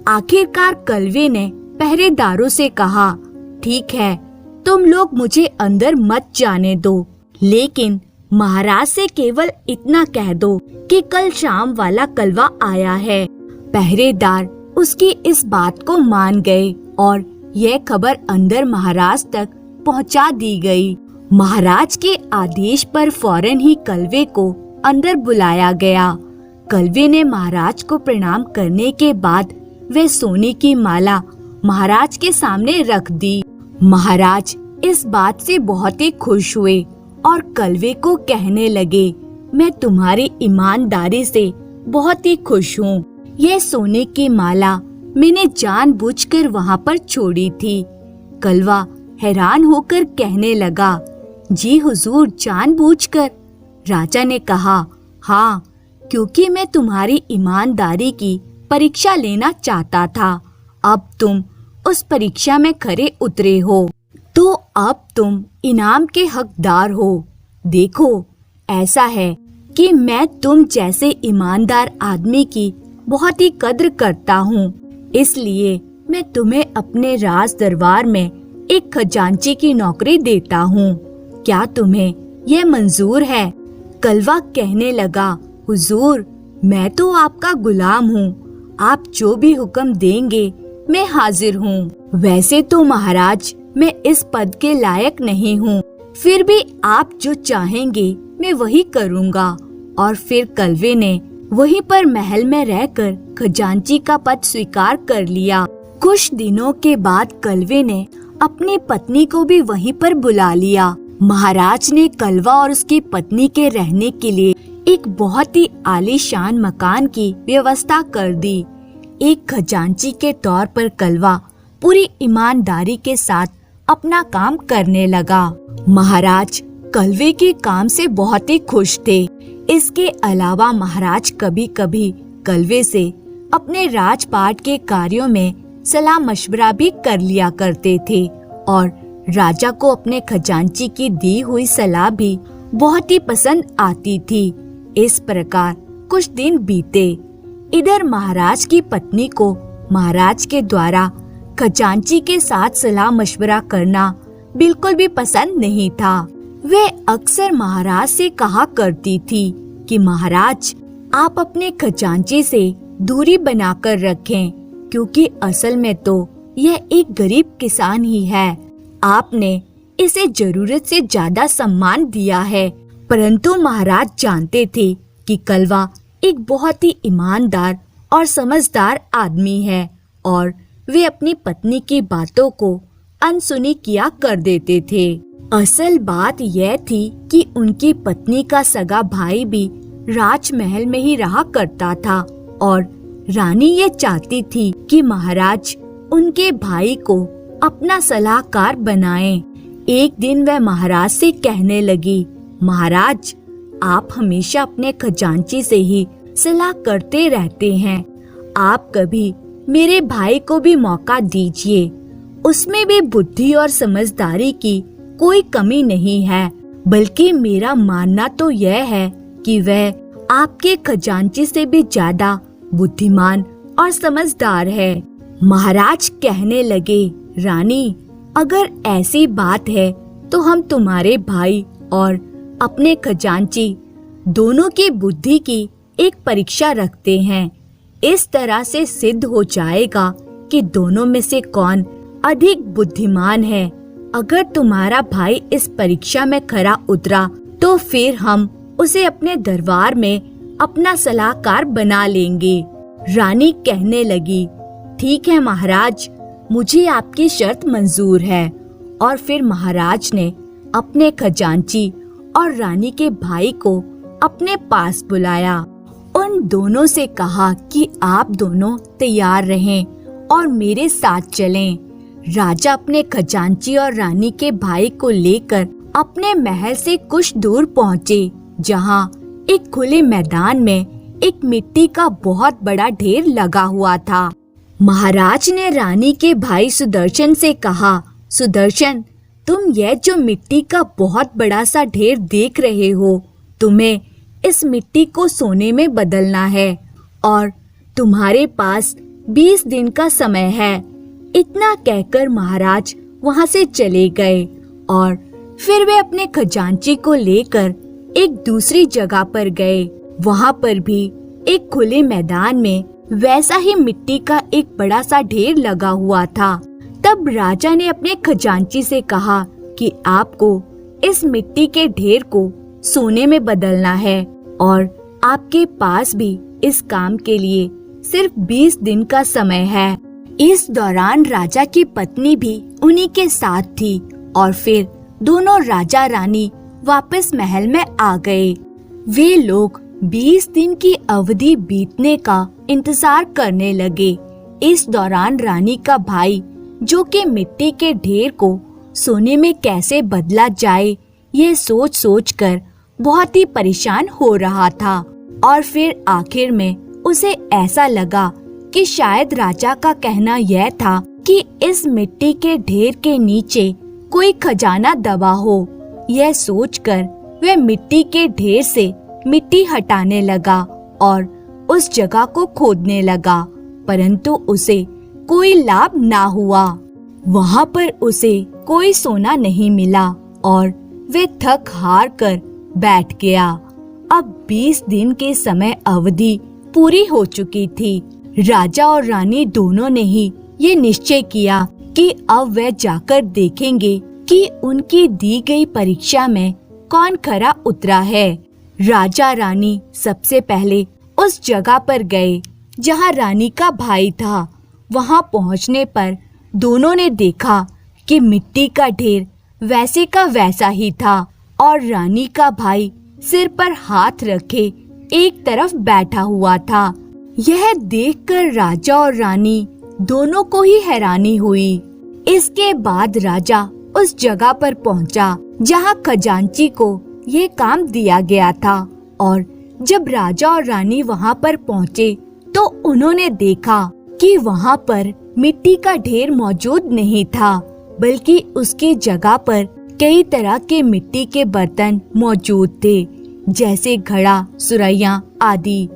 आखिरकार कलवे ने पहरेदारों से कहा, ठीक है, तुम लोग मुझे अंदर मत जाने दो, लेकिन महाराज से केवल इतना कह दो कि कल शाम वाला कलवा आया है। पहरेदार उसकी इस बात को मान गए और यह खबर अंदर महाराज तक पहुंचा दी गई। महाराज के आदेश पर फौरन ही कलवे को अंदर बुलाया गया। कलवे ने महाराज को प्रणाम करने के बाद वे सोने की माला महाराज के सामने रख दी। महाराज इस बात से बहुत ही खुश हुए और कलवे को कहने लगे, मैं तुम्हारी ईमानदारी से बहुत ही खुश हूँ। यह सोने की माला मैंने जानबूझकर वहाँ पर छोड़ी थी। कलवा हैरान होकर कहने लगा, जी हुजूर, जानबूझकर? राजा ने कहा, हाँ, क्योंकि मैं तुम्हारी ईमानदारी की परीक्षा लेना चाहता था। अब तुम उस परीक्षा में खरे उतरे हो, तो अब तुम इनाम के हकदार हो। देखो, ऐसा है कि मैं तुम जैसे ईमानदार आदमी की बहुत ही कद्र करता हूँ, इसलिए मैं तुम्हें अपने राज दरबार में एक खजांची की नौकरी देता हूँ। क्या तुम्हें यह मंजूर है? कलवा कहने लगा, हुजूर, मैं तो आपका गुलाम हूँ, आप जो भी हुक्म देंगे मैं हाजिर हूँ। वैसे तो महाराज मैं इस पद के लायक नहीं हूँ, फिर भी आप जो चाहेंगे मैं वही करूँगा। और फिर कलवे ने वहीं पर महल में रहकर खजांची का पद स्वीकार कर लिया। कुछ दिनों के बाद कलवे ने अपनी पत्नी को भी वहीं पर बुला लिया। महाराज ने कलवा और उसकी पत्नी के रहने के लिए एक बहुत ही आलीशान मकान की व्यवस्था कर दी। एक खजांची के तौर पर कलवा पूरी ईमानदारी के साथ अपना काम करने लगा। महाराज कलवे के काम से बहुत ही खुश थे। इसके अलावा महाराज कभी कभी कलवे से अपने राजपाट के कार्यों में सलाह मशवरा भी कर लिया करते थे और राजा को अपने खजांची की दी हुई सलाह भी बहुत ही पसंद आती थी। इस प्रकार कुछ दिन बीते। इधर महाराज की पत्नी को महाराज के द्वारा खजांची के साथ सलाह मशवरा करना बिल्कुल भी पसंद नहीं था। वे अक्सर महाराज से कहा करती थी कि महाराज, आप अपने खजांची से दूरी बनाकर रखें, क्योंकि असल में तो यह एक गरीब किसान ही है। आपने इसे जरूरत से ज्यादा सम्मान दिया है। परंतु महाराज जानते थे कि कलवा एक बहुत ही ईमानदार और समझदार आदमी है और वे अपनी पत्नी की बातों को अनसुनी किया कर देते थे। असल बात यह थी कि उनकी पत्नी का सगा भाई भी राजमहल में ही रहा करता था और रानी ये चाहती थी कि महाराज उनके भाई को अपना सलाहकार बनाएं। एक दिन वह महाराज से कहने लगी, महाराज, आप हमेशा अपने खजांची से ही सलाह करते रहते हैं। आप कभी मेरे भाई को भी मौका दीजिए। उसमें भी बुद्धि और समझदारी की कोई कमी नहीं है, बल्कि मेरा मानना तो यह है कि वह आपके खजांची से भी ज्यादा बुद्धिमान और समझदार है। महाराज कहने लगे, रानी, अगर ऐसी बात है तो हम तुम्हारे भाई और अपने खजांची दोनों की बुद्धि की एक परीक्षा रखते हैं। इस तरह से सिद्ध हो जाएगा कि दोनों में से कौन अधिक बुद्धिमान है। अगर तुम्हारा भाई इस परीक्षा में खरा उतरा तो फिर हम उसे अपने दरबार में अपना सलाहकार बना लेंगे। रानी कहने लगी, ठीक है महाराज, मुझे आपकी शर्त मंजूर है। और फिर महाराज ने अपने खजांची और रानी के भाई को अपने पास बुलाया। उन दोनों से कहा कि आप दोनों तैयार रहें और मेरे साथ चलें। राजा अपने खजांची और रानी के भाई को लेकर अपने महल से कुछ दूर पहुँचे, जहाँ एक खुले मैदान में एक मिट्टी का बहुत बड़ा ढेर लगा हुआ था। महाराज ने रानी के भाई सुदर्शन से कहा, सुदर्शन, तुम यह जो मिट्टी का बहुत बड़ा सा ढेर देख रहे हो, तुम्हें इस मिट्टी को सोने में बदलना है और तुम्हारे पास 20 दिन का समय है। इतना कहकर महाराज वहां से चले गए और फिर वे अपने खजांची को लेकर एक दूसरी जगह पर गए। वहां पर भी एक खुले मैदान में वैसा ही मिट्टी का एक बड़ा सा ढेर लगा हुआ था। तब राजा ने अपने खजांची से कहा कि आपको इस मिट्टी के ढेर को सोने में बदलना है और आपके पास भी इस काम के लिए सिर्फ 20 दिन का समय है। इस दौरान राजा की पत्नी भी उन्हीं के साथ थी और फिर दोनों राजा रानी वापस महल में आ गए। वे लोग 20 दिन की अवधि बीतने का इंतजार करने लगे। इस दौरान रानी का भाई, जो कि मिट्टी के ढेर को सोने में कैसे बदला जाए, ये सोच सोच कर बहुत ही परेशान हो रहा था। और फिर आखिर में उसे ऐसा लगा कि शायद राजा का कहना यह था कि इस मिट्टी के ढेर के नीचे कोई खजाना दबा हो। यह सोचकर वह मिट्टी के ढेर से मिट्टी हटाने लगा और उस जगह को खोदने लगा, परंतु उसे कोई लाभ ना हुआ। वहाँ पर उसे कोई सोना नहीं मिला और वे थक हार कर बैठ गया। अब 20 दिन के समय अवधि पूरी हो चुकी थी। राजा और रानी दोनों ने ही ये निश्चय किया कि अब वे जाकर देखेंगे कि उनकी दी गई परीक्षा में कौन खरा उतरा है। राजा रानी सबसे पहले उस जगह पर गए जहाँ रानी का भाई था। वहाँ पहुँचने पर दोनों ने देखा कि मिट्टी का ढेर वैसे का वैसा ही था और रानी का भाई सिर पर हाथ रखे एक तरफ बैठा हुआ था। यह देखकर राजा और रानी दोनों को ही हैरानी हुई। इसके बाद राजा उस जगह पर पहुंचा जहां खजांची को यह काम दिया गया था और जब राजा और रानी वहाँ पर पहुँचे तो उन्होंने देखा कि वहाँ पर मिट्टी का ढेर मौजूद नहीं था, बल्कि उसकी जगह पर कई तरह के मिट्टी के बर्तन मौजूद थे, जैसे घड़ा, सुरैया आदि।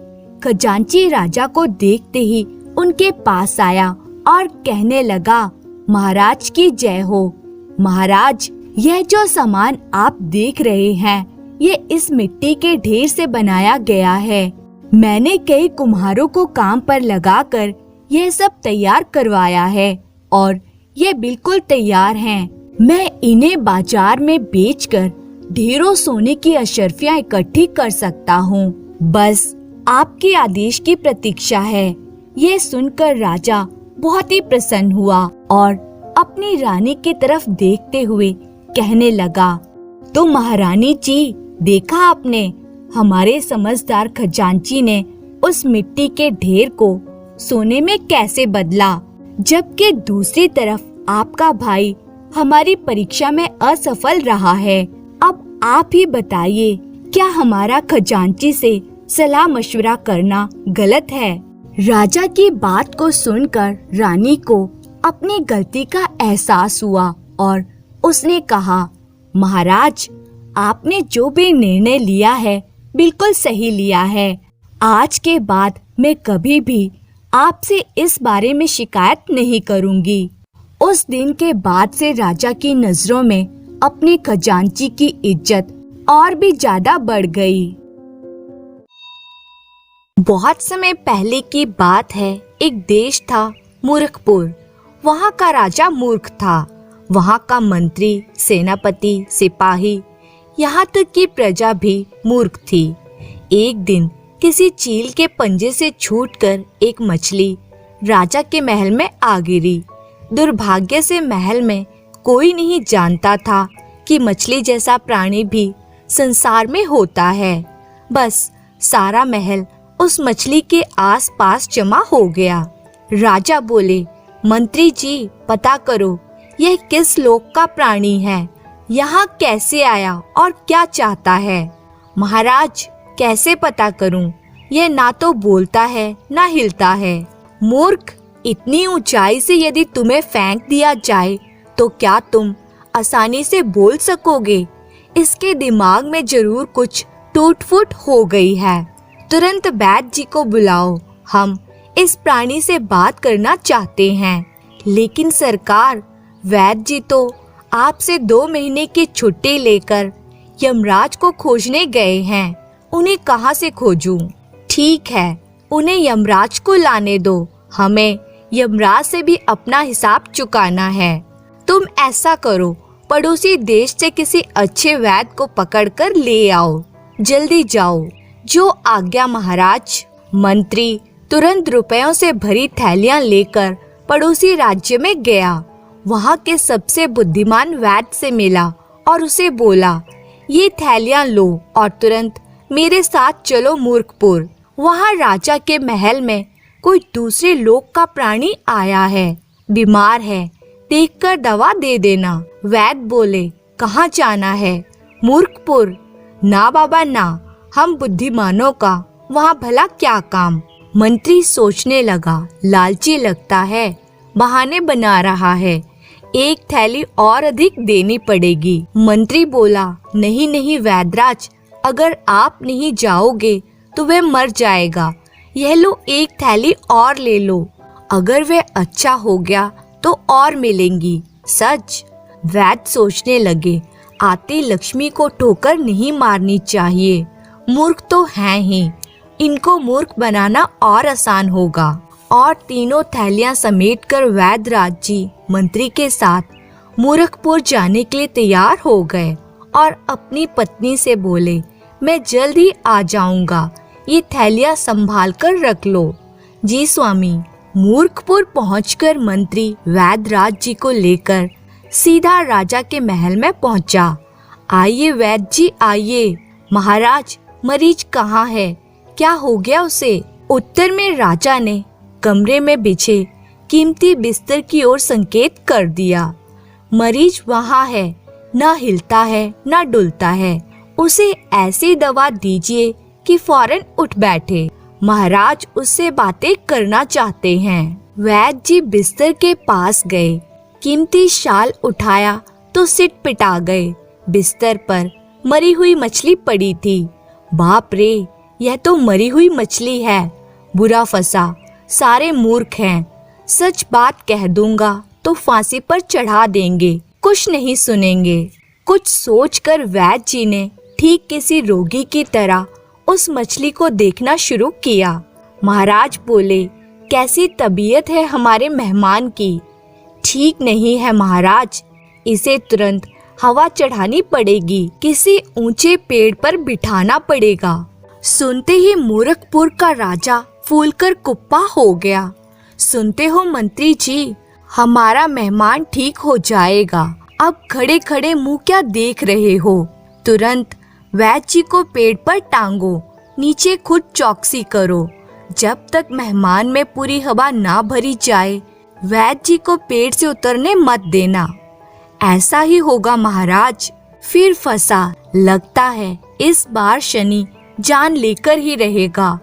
खजांची राजा को देखते ही उनके पास आया और कहने लगा, महाराज की जय हो। महाराज, यह जो सामान आप देख रहे हैं, ये इस मिट्टी के ढेर से बनाया गया है। मैंने कई कुम्हारों को काम पर लगाकर यह सब तैयार करवाया है और ये बिल्कुल तैयार हैं। मैं इन्हें बाजार में बेचकर ढेरों सोने की अशर्फियां इकट्ठी कर सकता हूँ। बस आपके आदेश की प्रतीक्षा है। ये सुनकर राजा बहुत ही प्रसन्न हुआ और अपनी रानी की तरफ देखते हुए कहने लगा, तो महारानी जी, देखा आपने, हमारे समझदार खजांची ने उस मिट्टी के ढेर को सोने में कैसे बदला, जबकि दूसरी तरफ आपका भाई हमारी परीक्षा में असफल रहा है। अब आप ही बताइए, क्या हमारा खजांची से सलाह मशवरा करना गलत है? राजा की बात को सुनकर रानी को अपनी गलती का एहसास हुआ और उसने कहा, महाराज, आपने जो भी निर्णय लिया है बिल्कुल सही लिया है। आज के बाद मैं कभी भी आपसे इस बारे में शिकायत नहीं करूंगी। उस दिन के बाद से राजा की नजरों में अपने खजांची की इज्जत और भी ज्यादा बढ़ गई। बहुत समय पहले की बात है। एक देश था मूर्खपुर। वहाँ का राजा मूर्ख था। वहाँ का मंत्री, सेनापति, सिपाही, यहाँ तक कि प्रजा भी मूर्ख थी। एक दिन किसी चील के पंजे से छूटकर एक मछली राजा के महल में आ गिरी। दुर्भाग्य से महल में कोई नहीं जानता था कि मछली जैसा प्राणी भी संसार में होता है। बस सारा महल उस मछली के आसपास जमा हो गया। राजा बोले, मंत्री जी, पता करो यह किस लोक का प्राणी है, यहाँ कैसे आया और क्या चाहता है। महाराज, कैसे पता करूं? यह ना तो बोलता है ना हिलता है। मूर्ख, इतनी ऊंचाई से यदि तुम्हें फेंक दिया जाए तो क्या तुम आसानी से बोल सकोगे? इसके दिमाग में जरूर कुछ टूट-फूट हो गई है। तुरंत वैद्य जी को बुलाओ, हम इस प्राणी से बात करना चाहते हैं। लेकिन सरकार, वैद्य जी तो आपसे 2 महीने की छुट्टी लेकर यमराज को खोजने गए हैं। उन्हें कहाँ से खोजूं? ठीक है, उन्हें यमराज को लाने दो। हमें यमराज से भी अपना हिसाब चुकाना है। तुम ऐसा करो, पड़ोसी देश से किसी अच्छे वैद्य को पकड़कर ले आओ। जल्दी जाओ। जो आज्ञा महाराज। मंत्री तुरंत रुपयों से भरी थैलियां लेकर पड़ोसी राज्य में गया। वहाँ के सबसे बुद्धिमान वैद्य से मिला और उसे बोला, ये थैलियां लो और तुरंत मेरे साथ चलो मूर्खपुर। वहाँ राजा के महल में कोई दूसरे लोक का प्राणी आया है, बीमार है, देखकर दवा दे देना। वैद्य बोले, कहाँ जाना है? मूर्खपुर? ना बाबा ना, हम बुद्धिमानों का वहाँ भला क्या काम। मंत्री सोचने लगा, लालची लगता है, बहाने बना रहा है, एक थैली और अधिक देनी पड़ेगी। मंत्री बोला, नहीं नहीं वैद्यराज, अगर आप नहीं जाओगे तो वह मर जाएगा। यह लो, एक थैली और ले लो, अगर वह अच्छा हो गया तो और मिलेंगी। सच? वैद्य सोचने लगे, आती लक्ष्मी को ठोकर नहीं मारनी चाहिए। मूर्ख तो हैं ही, इनको मूर्ख बनाना और आसान होगा। और तीनों थैलियां समेटकर वैद्यराज जी मंत्री के साथ मूर्खपुर जाने के लिए तैयार हो गए और अपनी पत्नी से बोले, मैं जल्द ही आ जाऊंगा, ये थैलियां संभाल कर रख लो। जी स्वामी। मूर्खपुर पहुंचकर मंत्री वैद्यराज जी को लेकर सीधा राजा के महल में पहुंचा। आइए वैद्य जी आइए। महाराज, मरीज कहाँ है? क्या हो गया उसे? उत्तर में राजा ने कमरे में बिछे कीमती बिस्तर की ओर संकेत कर दिया। मरीज वहाँ है, न हिलता है न डुलता है। उसे ऐसी दवा दीजिए कि कि फौरन उठ बैठे। महाराज उससे बातें करना चाहते हैं। वैद्य जी बिस्तर के पास गए, कीमती शाल उठाया तो सिट पिटा गए। बिस्तर पर मरी हुई मछली पड़ी थी। बाप रे, यह तो मरी हुई मछली है। बुरा फंसा, सारे मूर्ख हैं। सच बात कह दूंगा तो फांसी पर चढ़ा देंगे, कुछ नहीं सुनेंगे। कुछ सोचकर वैद्य जी ने ठीक किसी रोगी की तरह उस मछली को देखना शुरू किया। महाराज बोले, कैसी तबीयत है हमारे मेहमान की? ठीक नहीं है महाराज, इसे तुरंत हवा चढ़ानी पड़ेगी, किसी ऊंचे पेड़ पर बिठाना पड़ेगा। सुनते ही मूर्खपुर का राजा फूलकर कुप्पा हो गया। सुनते हो मंत्री जी, हमारा मेहमान ठीक हो जाएगा। अब खड़े खड़े मुंह क्या देख रहे हो? तुरंत वैद्य जी को पेड़ पर टांगो, नीचे खुद चौकसी करो। जब तक मेहमान में पूरी हवा ना भरी जाए, वैद्य जी को पेड़ से उतरने मत देना। ऐसा ही होगा महाराज। फिर फंसा, लगता है इस बार शनि जान लेकर ही रहेगा।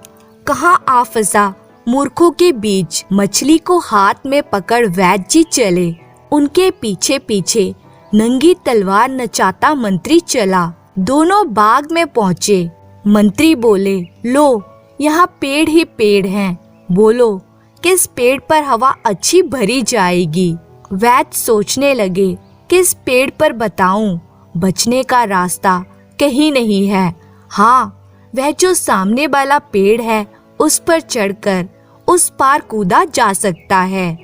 कहाँ आ फंसा मूर्खों के बीच। मछली को हाथ में पकड़ वैद्य जी चले। उनके पीछे पीछे नंगी तलवार नचाता मंत्री चला। दोनों बाग में पहुँचे। मंत्री बोले, लो यहाँ पेड़ ही पेड़ हैं, बोलो किस पेड़ पर हवा अच्छी भरी जाएगी? वैद्य सोचने लगे, किस पेड़ पर बताऊं? बचने का रास्ता कहीं नहीं है। हाँ, वह जो सामने वाला पेड़ है उस पर चढ़कर उस पार कूदा जा सकता है।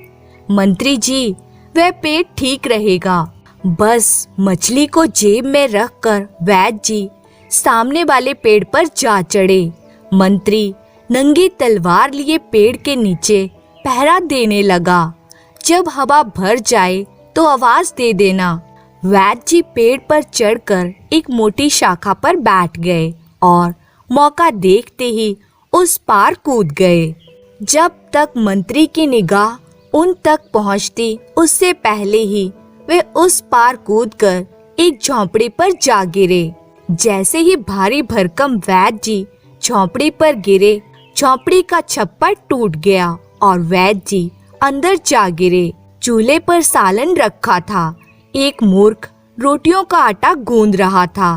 मंत्री जी, वह पेड़ ठीक रहेगा। बस मछली को जेब में रखकर वैद्य जी सामने वाले पेड़ पर जा चढ़े। मंत्री नंगी तलवार लिए पेड़ के नीचे पहरा देने लगा। जब हवा भर जाए तो आवाज दे देना। वैद्य जी पेड़ पर चढ़कर एक मोटी शाखा पर बैठ गए और मौका देखते ही उस पार कूद गए। जब तक मंत्री की निगाह उन तक पहुंचती, उससे पहले ही वे उस पार कूदकर एक झोंपड़ी पर जा गिरे। जैसे ही भारी भरकम वैद्य जी झोंपड़ी पर गिरे, झोंपड़ी का छप्पर टूट गया और वैद्य जी अंदर जा गिरे। चूल्हे पर सालन रखा था। एक मूर्ख रोटियों का आटा गूंद रहा था।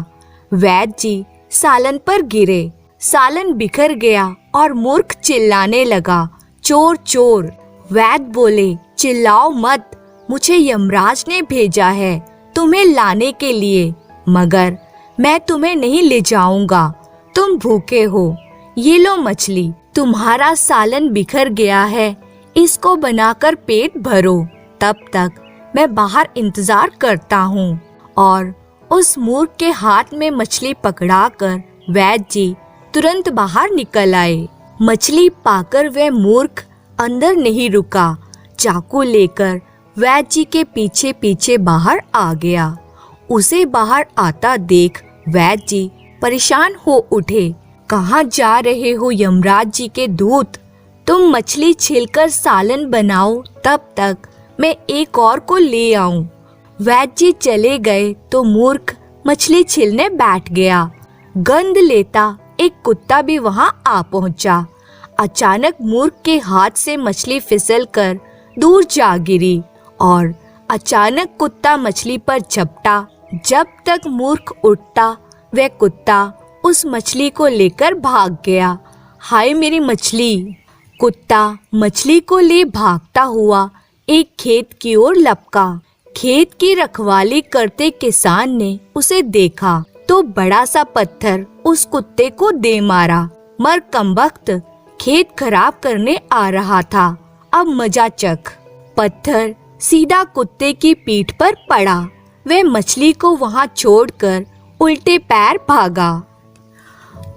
वैद्य जी सालन पर गिरे। सालन बिखर गया और मूर्ख चिल्लाने लगा, चोर चोर। वैद्य बोले, चिल्लाओ मत, मुझे यमराज ने भेजा है तुम्हें लाने के लिए, मगर मैं तुम्हें नहीं ले जाऊंगा। तुम भूखे हो, ये लो मछली, तुम्हारा सालन बिखर गया है, इसको बनाकर पेट भरो। तब तक मैं बाहर इंतजार करता हूँ। और उस मूर्ख के हाथ में मछली पकड़ाकर वैद्य जी तुरंत बाहर निकल आए। मछली पाकर वह मूर्ख अंदर नहीं रुका। चाकू लेकर वैद्य जी के पीछे पीछे बाहर आ गया। उसे बाहर आता देख वैद्य जी परेशान हो उठे। कहाँ जा रहे हो यमराज जी के दूत? तुम मछली छीलकर सालन बनाओ, तब तक मैं एक और को ले आऊं। वैद्य जी चले गए तो मूर्ख मछली छीलने बैठ गया। गंध लेता एक कुत्ता भी वहां आ पहुंचा। अचानक मूर्ख के हाथ से मछली फिसलकर दूर जा गिरी और अचानक कुत्ता मछली पर झपटा। जब तक मूर्ख उठता, वह कुत्ता उस मछली को लेकर भाग गया। हाय मेरी मछली! कुत्ता मछली को ले भागता हुआ एक खेत की ओर लपका। खेत की रखवाली करते किसान ने उसे देखा तो बड़ा सा पत्थर उस कुत्ते को दे मारा। मर कमबख्त, खेत खराब करने आ रहा था, अब मजा चख। पत्थर सीधा कुत्ते की पीठ पर पड़ा। वह मछली को वहां छोड़कर उल्टे पैर भागा।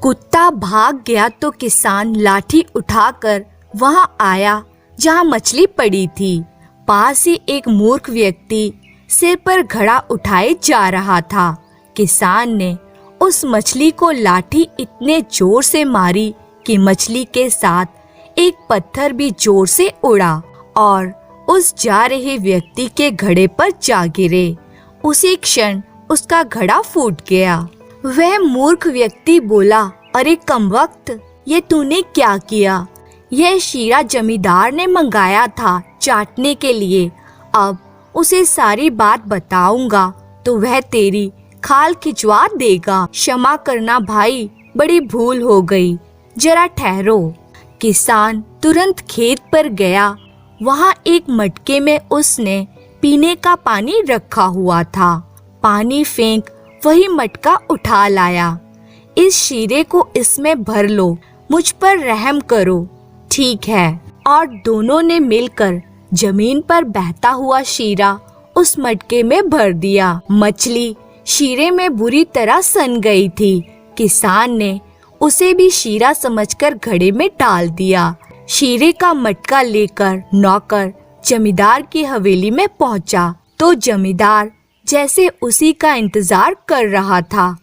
कुत्ता भाग गया तो किसान लाठी उठाकर वहां आया जहां मछली पड़ी थी। पास ही एक मूर्ख व्यक्ति सिर पर घड़ा उठाए जा रहा था। किसान ने उस मछली को लाठी इतने जोर से मारी कि मछली के साथ एक पत्थर भी जोर से उड़ा और उस जा रहे व्यक्ति के घड़े पर जा गिरे। उसी क्षण उसका घड़ा फूट गया। वह मूर्ख व्यक्ति बोला, अरे कमबख्त, ये तूने क्या किया? यह शीरा जमींदार ने मंगाया था चाटने के लिए। अब उसे सारी बात बताऊंगा तो वह तेरी खाल खिंचवा देगा। क्षमा करना भाई, बड़ी भूल हो गई, जरा ठहरो। किसान तुरंत खेत पर गया। वहाँ एक मटके में उसने पीने का पानी रखा हुआ था। पानी फेंक वही मटका उठा लाया। इस शीरे को इसमें भर लो, मुझ पर रहम करो। ठीक है। और दोनों ने मिलकर जमीन पर बहता हुआ शीरा उस मटके में भर दिया। मछली शीरे में बुरी तरह सन गई थी। किसान ने उसे भी शीरा समझकर घड़े में डाल दिया। शीरे का मटका लेकर नौकर जमींदार की हवेली में पहुंचा तो जमींदार जैसे उसी का इंतजार कर रहा था।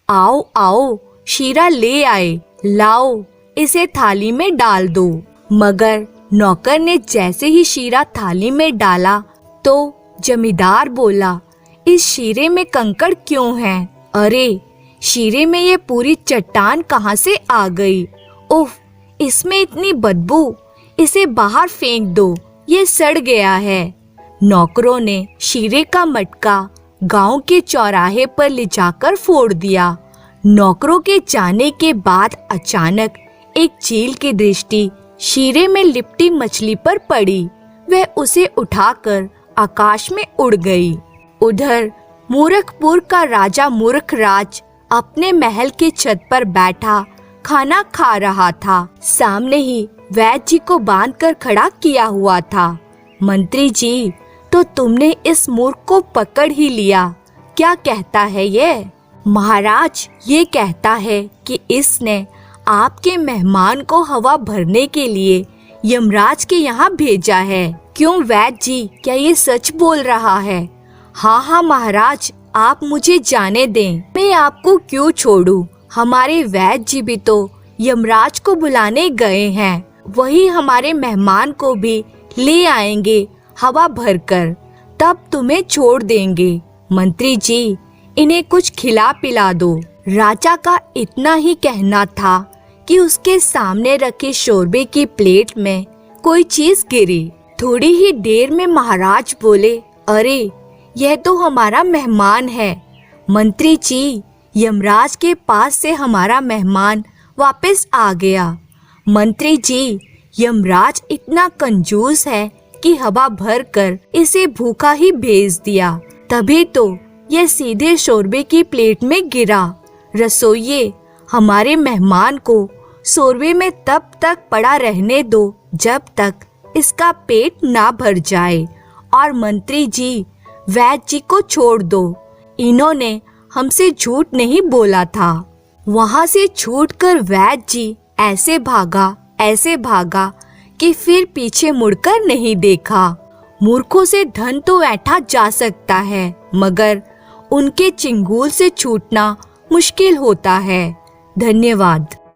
आओ आओ, शीरा ले आए, लाओ इसे थाली में डाल दो। मगर नौकर ने जैसे ही शीरा थाली में डाला तो जमींदार बोला, इस शीरे में कंकड़ क्यों हैं? अरे शीरे में ये पूरी चट्टान कहाँ से आ गई? उफ, इसमें इतनी बदबू, इसे बाहर फेंक दो, ये सड़ गया है। नौकरों ने शीरे का मटका गांव के चौराहे पर ले जाकर फोड़ दिया। नौकरों के जाने के बाद अचानक एक चील की दृष्टि शीरे में लिपटी मछली पर पड़ी। वह उसे उठाकर आकाश में उड़ गई। उधर मूर्खपुर का राजा मूर्खराज अपने महल के छत पर बैठा खाना खा रहा था। सामने ही वैद्य जी को बांधकर खड़ा किया हुआ था। मंत्री जी, तो तुमने इस मूर्ख को पकड़ ही लिया। क्या कहता है ये? महाराज, ये कहता है कि इसने आपके मेहमान को हवा भरने के लिए यमराज के यहाँ भेजा है। क्यों वैद्य जी, क्या ये सच बोल रहा है? हाँ हाँ महाराज, आप मुझे जाने दें, मैं आपको क्यों छोड़ूं? हमारे वैद्य जी भी तो यमराज को बुलाने गए हैं। वही हमारे मेहमान को भी ले आएंगे हवा भरकर, तब तुम्हें छोड़ देंगे। मंत्री जी, इन्हें कुछ खिला पिला दो। राजा का इतना ही कहना था कि उसके सामने रखे शोरबे की प्लेट में कोई चीज गिरी। थोड़ी ही देर में महाराज बोले, अरे यह तो हमारा मेहमान है। मंत्री जी, यमराज के पास से हमारा मेहमान वापस आ गया। मंत्री जी, यमराज इतना कंजूस है कि हवा भर कर इसे भूखा ही भेज दिया, तभी तो यह सीधे शोरबे की प्लेट में गिरा। रसोइये, हमारे मेहमान को शोरबे में तब तक पड़ा रहने दो जब तक इसका पेट ना भर जाए। और मंत्री जी, वैद्य जी को छोड़ दो, इन्होंने हमसे झूठ नहीं बोला था। वहाँ से छूटकर वैद्य जी ऐसे भागा कि फिर पीछे मुड़कर नहीं देखा। मूर्खों से धन तो ऐंठा जा सकता है, मगर उनके चिंगूल से छूटना मुश्किल होता है। धन्यवाद।